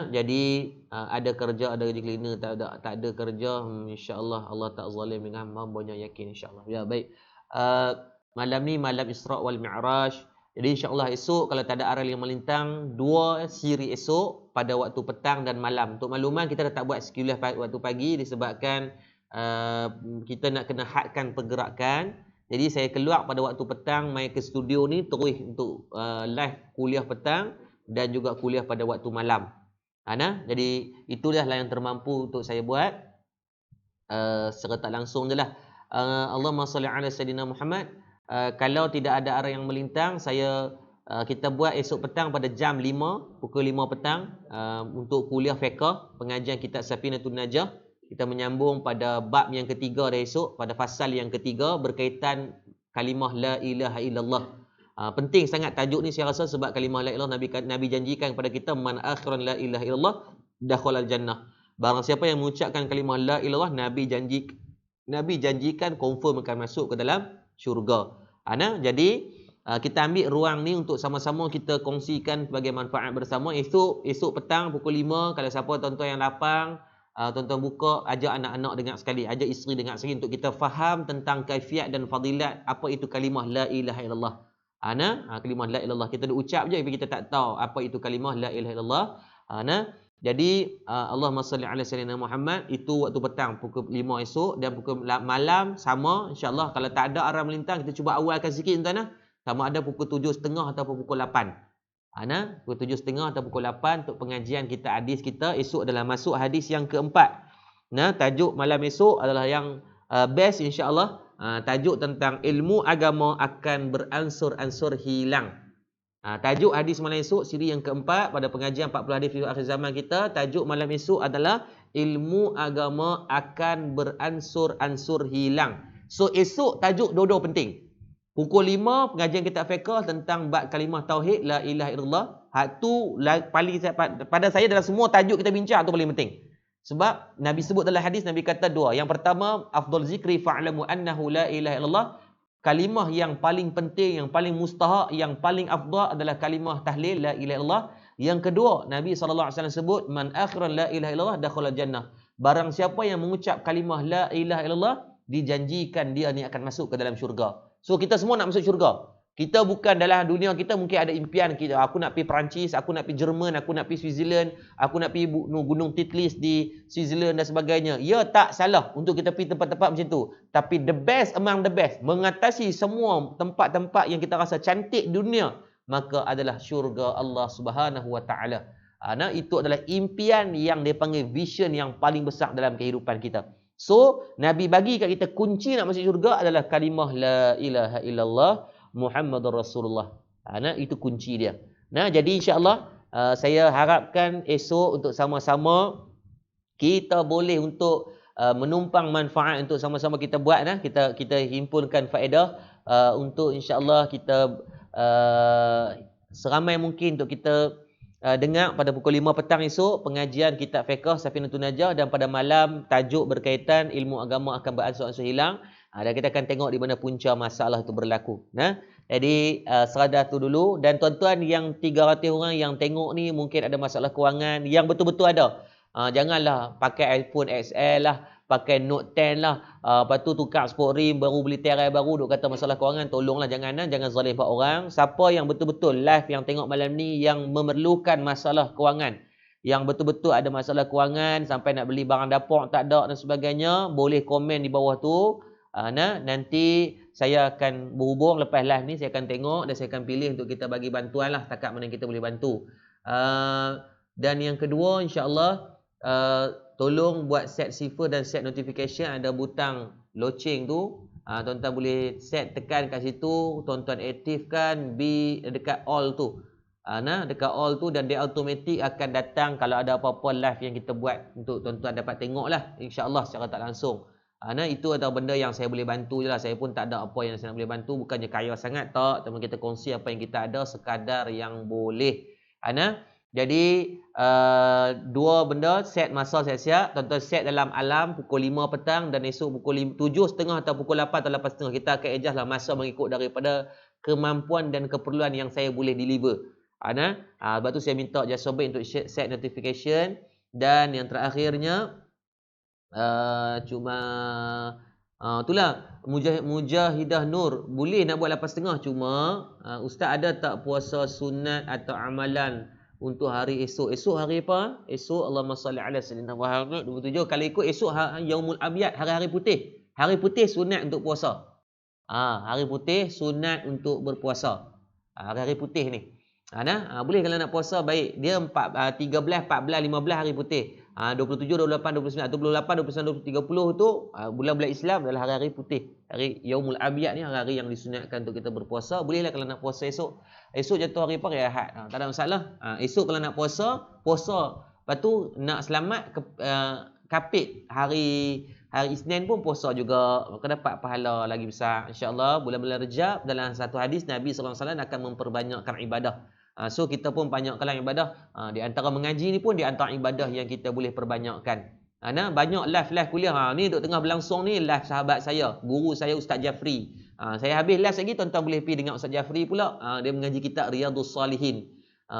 Jadi ada kerja, ada gaji cleaner, tak ada kerja, insya-Allah Allah tak zalim dengan hamba-Nya, yakin insya-Allah. Ya, baik. Malam ni malam Isra' wal Mi'raj. Jadi insya-Allah esok kalau tak ada aral yang melintang, 2 siri esok pada waktu petang dan malam. Untuk makluman, kita dah tak buat sekulah waktu pagi disebabkan kita nak kena hadkan pergerakan. Jadi saya keluar pada waktu petang, mai ke studio ni terus untuk live kuliah petang dan juga kuliah pada waktu malam. Jadi itulah yang termampu untuk saya buat secara tak langsung je lah. Allahumma salli ala Sayyidina Muhammad. Kalau tidak ada arah yang melintang, kita buat esok petang pada jam 5, pukul 5 petang untuk kuliah fiqh, pengajian kitab Safinatun Najah. Kita menyambung pada bab yang ketiga dah esok, pada fasal yang ketiga berkaitan kalimah la ilaha illallah. Penting sangat tajuk ni saya rasa sebab kalimah la ilaha Nabi janjikan kepada kita, man akhiran la ilaha illallah dakhalal jannah. Barang siapa yang mengucapkan kalimah la ilaha, Nabi janjikan confirm akan masuk ke dalam syurga. Jadi kita ambil ruang ni untuk sama-sama kita kongsikan sebagai manfaat bersama. Esok petang pukul 5, kalau siapa tuan-tuan yang lapang, tuan-tuan buka, ajak anak-anak dengar sekali, ajak isteri dengar sekali untuk kita faham tentang kaifiat dan fadilat apa itu kalimah la ilaha illallah. Kalimah la ilaha illallah kita dah ucap je tapi kita tak tahu apa itu kalimah la ilaha illallah. Jadi Allahumma salli ala sayyidina Muhammad itu waktu petang pukul 5 esok, dan pukul malam sama insya-Allah. Kalau tak ada arah melintang, kita cuba awalkan sikit tuan-tuan. Sama ada pukul 7.30 ataupun pukul 8. Pukul 7.30 atau pukul 8 untuk pengajian kita hadis kita. Esok adalah masuk hadis yang keempat. Tajuk malam esok adalah yang best insya-Allah. Tajuk tentang ilmu agama akan beransur-ansur hilang. Tajuk hadis malam esok siri yang keempat pada pengajian 40 hadis fi akhir zaman kita. Tajuk malam esok adalah ilmu agama akan beransur-ansur hilang. So esok tajuk dua-dua penting. Pukul 5 pengajian kitab fiqh tentang bab kalimah tauhid la ilaha illallah. Hak tu paling pada saya dalam semua tajuk kita bincang tu paling penting. Sebab Nabi sebut dalam hadis, Nabi kata dua. Yang pertama, afdal zikri fa'lamu annahu la ilaha illallah. Kalimah yang paling penting, yang paling mustahak, yang paling afdal adalah kalimah tahlil la ilaha illallah. Yang kedua, Nabi SAW sebut man akhiran la ilaha illallah dakhala jannah. Barang siapa yang mengucap kalimah la ilaha illallah, dijanjikan dia ni akan masuk ke dalam syurga. So kita semua nak masuk syurga. Kita bukan dalam dunia kita mungkin ada impian kita, aku nak pergi Perancis, aku nak pergi Jerman, aku nak pergi Switzerland, aku nak pergi Gunung Titlis di Switzerland dan sebagainya. Ya, tak salah untuk kita pergi tempat-tempat macam tu. Tapi the best among the best, mengatasi semua tempat-tempat yang kita rasa cantik dunia, maka adalah syurga Allah Subhanahu wa taala. Nah, itu adalah impian yang dia panggil vision yang paling besar dalam kehidupan kita. So, Nabi bagi kat kita kunci nak masuk syurga adalah kalimah la ilaha illallah Muhammadur Rasulullah. Nah, itu kunci dia. Nah, jadi insya-Allah saya harapkan esok untuk sama-sama kita boleh untuk menumpang manfaat untuk sama-sama kita buat, kita himpunkan faedah untuk insya-Allah kita seramai mungkin untuk kita dengar pada pukul 5 petang esok pengajian kitab fiqh Safinatun Najah, dan pada malam tajuk berkaitan ilmu agama akan beransur-ansur hilang. Dan kita akan tengok di mana punca masalah itu berlaku. Jadi seradah tu dulu, dan tuan-tuan yang 300 orang yang tengok ni mungkin ada masalah kewangan yang betul-betul ada. Janganlah pakai iPhone XL lah, pakai Note 10 lah, lepas tu tukar sport rim, baru beli terai baru, duk kata masalah kewangan. Tolonglah jangan zalim pada orang. Siapa yang betul-betul live yang tengok malam ni yang memerlukan masalah kewangan, yang betul-betul ada masalah kewangan sampai nak beli barang dapur tak ada dan sebagainya, boleh komen di bawah tu. Nanti saya akan berhubung lepas live ni, saya akan tengok dan saya akan pilih untuk kita bagi bantuan lah takat mana kita boleh bantu. Dan yang kedua, insya-Allah tolong buat set cipher dan set notification, ada butang loceng tu. Tuan-tuan boleh set, tekan kat situ, tuan-tuan aktifkan dekat all tu. Dekat all tu, dan dia automatik akan datang kalau ada apa-apa live yang kita buat untuk tuan-tuan dapat tengok lah, insya-Allah secara tak langsung. Itu adalah benda yang saya boleh bantu je lah. Saya pun tak ada apa yang saya nak boleh bantu, bukannya kaya sangat tak, teman kita kongsi apa yang kita ada sekadar yang boleh. Jadi dua benda, set masa siap-siap, tuan-tuan set dalam alam pukul 5 petang, dan esok pukul 7.30 atau pukul 8 atau 8.30. Kita akan adjust lah masa mengikut daripada kemampuan dan keperluan yang saya boleh deliver. Lepas tu saya minta Just Sobek untuk set notification. Dan yang terakhirnya itulah Mujahidah Nur boleh nak buat 8.30, cuma ustaz ada tak puasa sunat atau amalan untuk hari esok? Esok hari apa? Esok Allahumma salli ala sayyidina Muhammad 27. Kalau ikut esok Yaumul Abyad, hari-hari putih. Hari putih sunat untuk puasa. Hari putih sunat untuk berpuasa. Hari-hari putih ni. Boleh kalau nak puasa baik. Dia 13, 14, 15 hari putih. 27, 28, 29 atau 28, 29, 30 tu bulan-bulan Islam adalah hari-hari putih. Hari Yaumul Abyad ni hari-hari yang disunatkan untuk kita berpuasa. Bolehlah kalau nak puasa esok. Esok jatuh hari apa? Hari Ahad. Tak ada masalah. Esok kalau nak puasa. Lepas tu nak selamat kapit hari Isnin pun puasa juga. Maka dapat pahala lagi besar insya-Allah. Bulan-bulan Rejab dalam satu hadis Nabi sallallahu alaihi wasallam akan memperbanyakkan ibadah. So kita pun banyakkanlah ibadah. Di antara mengaji ni pun di antara ibadah yang kita boleh perbanyakkan. Banyak live kuliah. Ni duk tengah berlangsung ni live sahabat saya, guru saya Ustaz Jafri. Saya habis live lagi, tuan-tuan boleh pergi dengan Ustaz Jafri pula. Dia mengaji kitab Riyadhus Salihin.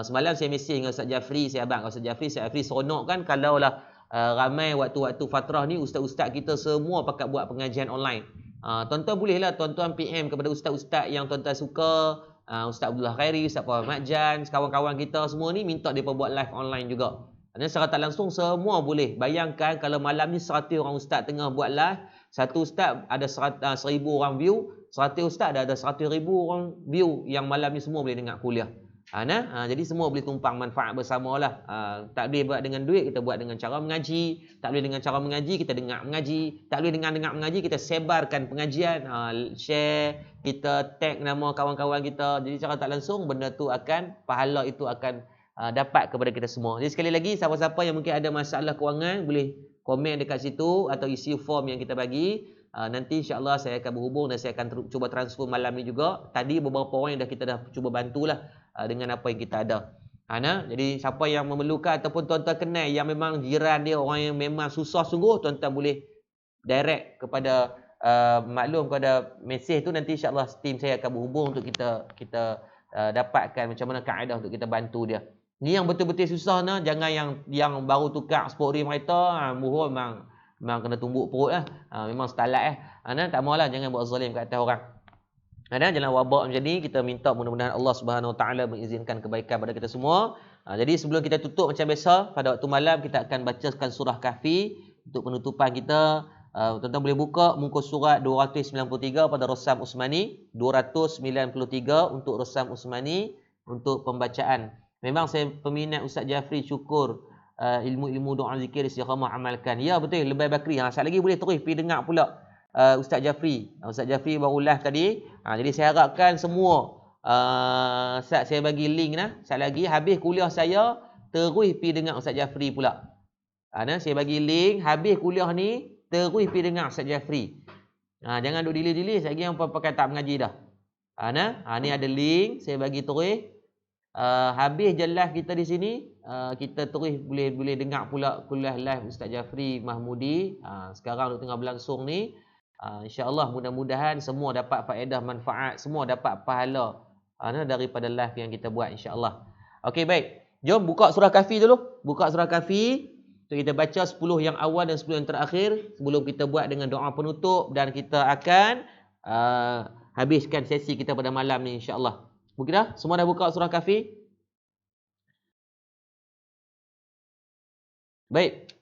Semalam saya mesej dengan Ustaz Jafri, saya abang Ustaz Jafri seronok kan kalaulah ramai waktu-waktu fatrah ni ustaz-ustaz kita semua pakat buat pengajian online. Tuan-tuan bolehlah tuan-tuan PM kepada ustaz-ustaz yang tuan-tuan suka. Ustaz Abdullah Khairi, Ustaz Puan Makjan, kawan-kawan kita semua ni minta mereka buat live online juga. Dan secara tak langsung semua boleh. Bayangkan kalau malam ni 100 orang ustaz tengah buat live, satu ustaz ada 1000 orang view, 100 ustaz ada 100,000 orang view yang malam ni semua boleh dengar kuliah. Jadi semua boleh tumpang manfaat bersamalah. Tak boleh buat dengan duit, kita buat dengan cara mengaji. Tak boleh dengan cara mengaji, kita dengar mengaji. Tak boleh dengan dengar mengaji, kita sebarkan pengajian. Share, kita tag nama kawan-kawan kita. Jadi cara tak langsung benda tu pahala itu akan dapat kepada kita semua. Jadi sekali lagi, siapa-siapa yang mungkin ada masalah kewangan boleh komen dekat situ atau isi form yang kita bagi. Nanti insya-Allah saya akan berhubung dan saya akan cuba transfer malam ni juga. Tadi beberapa orang yang kita dah cuba bantulah dengan apa yang kita ada. Jadi siapa yang memerlukan ataupun tuan-tuan kenal yang memang jiran dia orang yang memang susah sungguh, tuan-tuan boleh direct kepada maklum kepada mesej tu, nanti insya-Allah tim saya akan berhubung untuk kita dapatkan macam mana kaedah untuk kita bantu dia. Ni yang betul-betul susah jangan yang baru tukar sport rim kereta, mohon memang kena tumbuk perut lah. Memang setalat tak maulah, jangan buat zalim kat atas orang. Jalan wabak macam ni, kita minta mudah-mudahan Allah Subhanahu Wa Taala mengizinkan kebaikan pada kita semua. Jadi sebelum kita tutup macam biasa, pada waktu malam kita akan bacakan surah Kahfi untuk penutupan kita. Tuan-tuan boleh buka muka surat 293 pada Rasam Usmani, 293 untuk Rasam Usmani untuk pembacaan Memang saya peminat Ustaz Jafri, syukur ilmu-ilmu doa zikir istiqamah amalkan. Ya betul, Lebay Bakri. Sekali lagi boleh terus pergi dengar pula Ustaz Jafri. Ustaz Jafri baru live tadi. Jadi saya harapkan semua Ustaz, saya bagi link nah. Sekali lagi habis kuliah saya terus pergi dengar Ustaz Jafri pula. Saya bagi link habis kuliah ni terus pergi dengar Ustaz Jafri. Jangan duk delay-delay, lagi yang pakai tak mengaji dah. Ni ada link saya bagi terus. Habis je live kita di sini, kita terus boleh dengar pula kuliah live Ustaz Jafri Mahmudi. Sekarang tengah berlangsung ni. InsyaAllah mudah-mudahan semua dapat faedah, manfaat, semua dapat pahala daripada live yang kita buat insyaAllah. Okey, baik. Jom buka surah Kahfi dulu. Buka surah Kahfi. Kita baca 10 yang awal dan 10 yang terakhir sebelum kita buat dengan doa penutup, dan kita akan habiskan sesi kita pada malam ni insyaAllah. Mungkin dah? Semua dah buka surah Kahfi? Baik.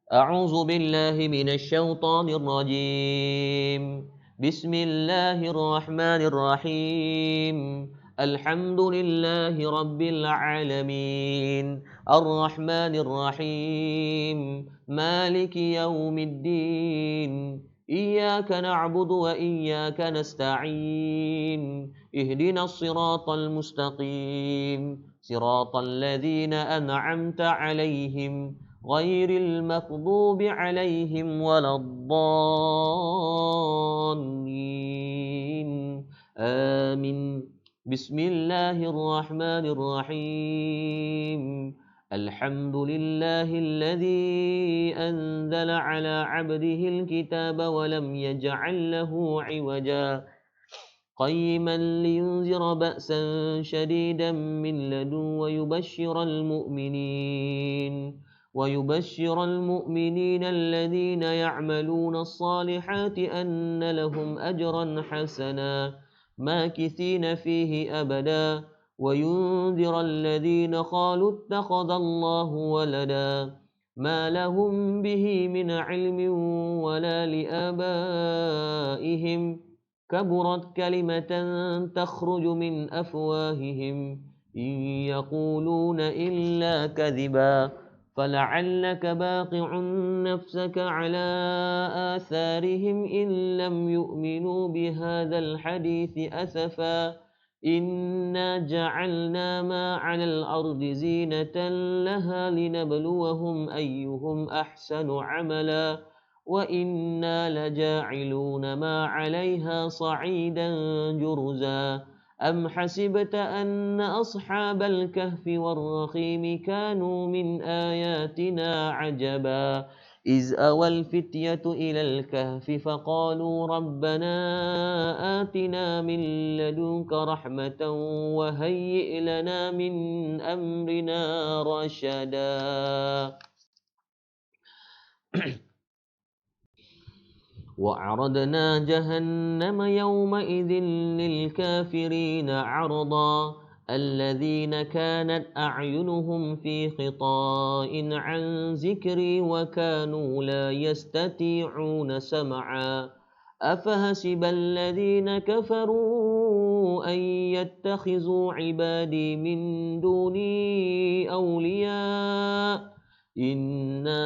A'udzu billahi minasy syaithanir rajim. Bismillahirrahmanirrahim. Alhamdulillahi rabbil alamin. Arrahmanir rahim. Maliki yaumiddin. Iyyaka na'budu wa iyyaka nasta'in. Ihdinas siratal mustaqim. Siratal ladzina an'amta 'alaihim ghairil maghdubi 'alaihim waladdallin. Amin. Bismillahirrahmanirrahim. Alhamdulillahilladzi anzala 'ala 'abdihil kitaba wa lam yaj'al lahu 'iwaja. قيما لينذر بأسا شديدا من لدن ويبشر المؤمنين الذين يعملون الصالحات أن لهم أجرا حسنا ماكثين فيه أبدا وينذر الذين قالوا اتخذ الله ولدا ما لهم به من علم ولا لآبائهم كبرت كلمة تخرج من أفواههم إن يقولون إلا كذبا فلعلك باقع نفسك على آثارهم إن لم يؤمنوا بهذا الحديث أسفا إنا جعلنا ما على الأرض زينة لها لنبلوهم أيهم أحسن عملا وإنا لجاعلون ما عليها صعيدا جرزا أم حسبت أن أصحاب الكهف والرقيم كانوا من آياتنا عجبا إذ أوى الفتية إلى الكهف فقالوا ربنا آتنا من لدنك رحمة وهيئ لنا من أمرنا رشدا. وعرضنا جهنم يومئذ للكافرين عرضا الذين كانت أعينهم في غطاء عن ذكري وكانوا لا يستطيعون سمعا أفحسب الذين كفروا أن يتخذوا عبادي من دوني أولياء إنا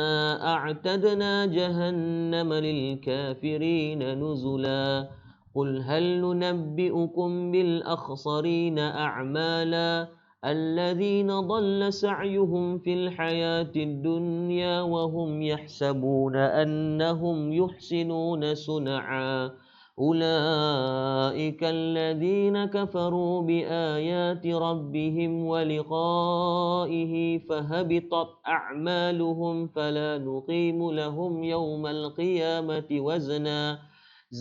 أعتدنا جهنم للكافرين نزلا قل هل ننبئكم بالأخسرين أعمالا الذين ضل سعيهم في الحياة الدنيا وهم يحسبون أنهم يحسنون صنعا أولئك الذين كفروا بآيات ربهم ولقائه فهبطت أعمالهم فلا نقيم لهم يوم القيامة وزنا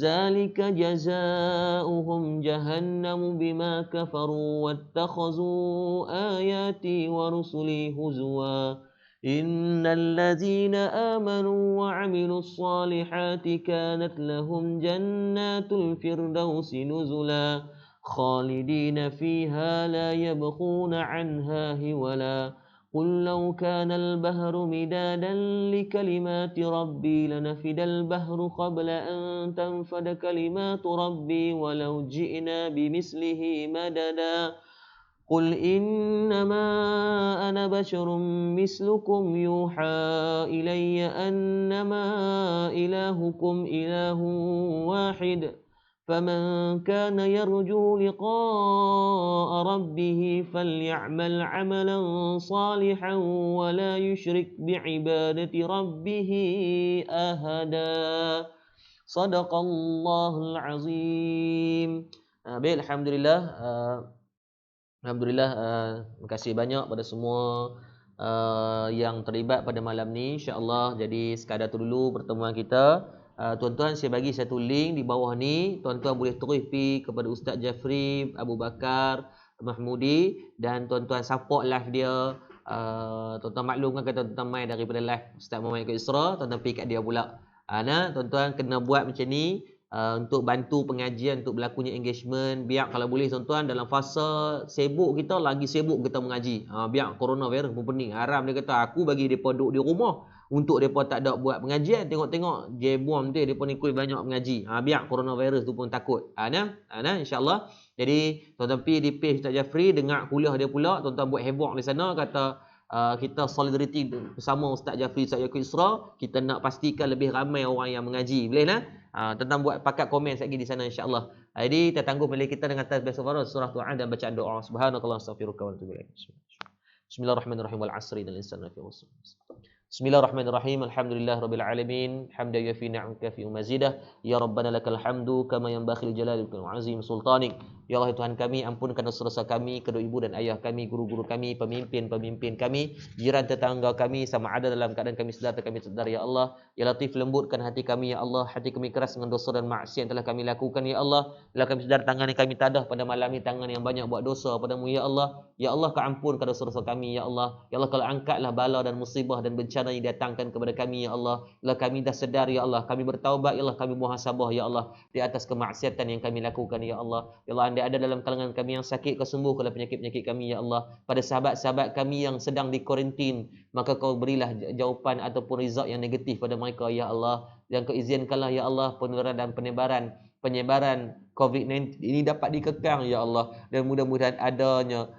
ذلك جزاؤهم جهنم بما كفروا واتخذوا آياتي ورسلي هزوا إن الذين آمنوا وعملوا الصالحات كانت لهم جنات الفردوس نزلا خالدين فيها لا يبغون عنها هولا قل لو كان البحر مدادا لكلمات ربي لنفد البحر قبل أن تنفد كلمات ربي ولو جئنا بمثله مددا قل إنما أنا بشر مثلكم يوحى إلي أنما إلهكم إله واحد فمن كان يرجو لقاء ربه فليعمل عملا صالحا ولا يشرك بعبادة ربه أحدا صدق الله العظيم. Baik, Alhamdulillah. Alhamdulillah, terima kasih banyak pada semua yang terlibat pada malam ni. InsyaAllah, jadi sekadar tu dulu pertemuan kita. Tuan-tuan, saya bagi satu link di bawah ni. Tuan-tuan boleh terus pergi kepada Ustaz Jafri Abu Bakar Mahmudi dan tuan-tuan support live dia. Tuan-tuan maklumkan kata tuan-tuan main daripada live Ustaz Muhammad Eko Isra, tuan-tuan pergi kat dia pula. Tuan-tuan kena buat macam ni. Untuk bantu pengajian, untuk berlakunya engagement, biar kalau boleh tuan-tuan dalam fasa sibuk kita, lagi sibuk kita mengaji, biar coronavirus pun pening. Haram dia kata aku bagi depa duduk di rumah untuk depa tak ada buat pengajian, tengok-tengok jebom tu depa ni kuih banyak mengaji, biar coronavirus tu pun takut. InsyaAllah. Jadi tuan-tuan pergi di page Ustaz Jafri, dengar kuliah dia pula, tuan-tuan buat heboh di sana, kata kita solidariti bersama Ustaz Jafri, Ustaz Yaqub Isra, kita nak pastikan lebih ramai orang yang mengaji. Boleh nah? Tentang buat pakat komen sekali di sana insya-Allah. Jadi kita tangguh milik kita dengan tasbih surah Tuhan dan bacaan doa. Subhanakallah astaghfiruka wa atubu ilaik. Bismillahirrahmanirrahim. Wal 'asri innal insana lafi khusr. Bismillahirrahmanirrahim. Alhamdulillahirabbil alamin. Hamdan yafi ni'amaka fi mazidah. Ya Rabbana lakal hamdu kama yanbaghi li jalalika wa 'azim sultanik. Ya Allah Tuhan kami, ampunkan dosa-dosa kami, kedua ibu dan ayah kami, guru-guru kami, pemimpin-pemimpin kami, jiran tetangga kami, sama ada dalam keadaan kami sedar atau kami sedar ya Allah. Ya Latif, lembutkan hati kami ya Allah. Hati kami keras dengan dosa dan maksiat yang telah kami lakukan ya Allah. Bila kami sedar tangan yang kami tadah pada malam ini, tangan yang banyak buat dosa padamu ya Allah. Ya Allah, kau ampunkan dosa-dosa kami ya Allah. Ya Allah, kalau angkatlah bala dan musibah dan bencana yang datangkan kepada kami ya Allah. Bila kami dah sedar ya Allah, kami bertaubat ya Allah, kami muhasabah ya Allah di atas kemaksiatan yang kami lakukan ya Allah. Ya Allah, anda ada dalam kalangan kami yang sakit, kau sembuhkanlah penyakit-penyakit kami ya Allah. Pada sahabat-sahabat kami yang sedang di kuarantin, maka kau berilah jawapan ataupun result yang negatif pada mereka ya Allah. Dan kau izinkanlah ya Allah penularan dan penyebaran COVID-19 ini dapat dikekang ya Allah. Dan mudah-mudahan adanya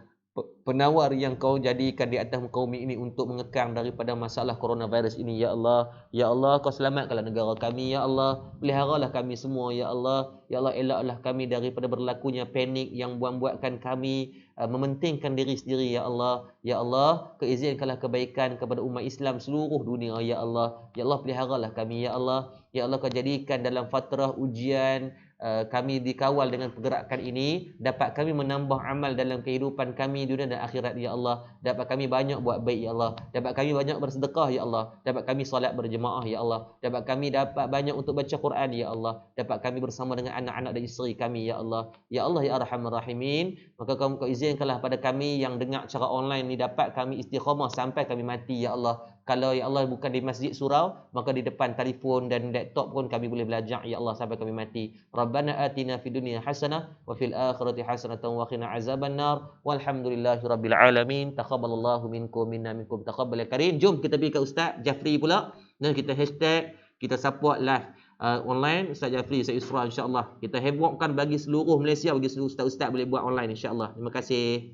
penawar yang kau jadikan di atas muka bumi ini untuk mengekang daripada masalah coronavirus ini ya Allah. Ya Allah, kau selamatkanlah negara kami ya Allah. Peliharalah kami semua ya Allah. Ya Allah, elaklah kami daripada berlakunya panik yang buat-buatkan kami mementingkan diri sendiri ya Allah. Ya Allah, kau izinkanlah kebaikan kepada umat Islam seluruh dunia ya Allah. Ya Allah, peliharalah kami ya Allah. Ya Allah, kau jadikan dalam fatrah ujian kami dikawal dengan pergerakan ini, dapat kami menambah amal dalam kehidupan kami dunia dan akhirat ya Allah. Dapat kami banyak buat baik ya Allah. Dapat kami banyak bersedekah ya Allah. Dapat kami solat berjemaah ya Allah. Dapat kami dapat banyak untuk baca Quran ya Allah. Dapat kami bersama dengan anak-anak dan isteri kami ya Allah. Ya Allah ya Arhamar Rahimin. Maka kau izinkanlah pada kami yang dengar cara online ni dapat kami istiqamah sampai kami mati ya Allah. Kalau ya Allah bukan di masjid surau, maka di depan telefon dan laptop pun kami boleh belajar ya Allah sampai kami mati. Rabbana atina fid dunya hasanah wa fil akhirati hasanatan wa qina azabannar. Walhamdulillahirabbil alamin. Taqabbalallahu minkum minna minkum taqabbal karim. Jom kita pergi ke Ustaz Jafri pula dan kita hashtag, kita support live online Ustaz Jafri, Ustaz Isra insya-Allah. Kita hebohkan bagi seluruh Malaysia, bagi seluruh ustaz-ustaz boleh buat online insya-Allah. Terima kasih.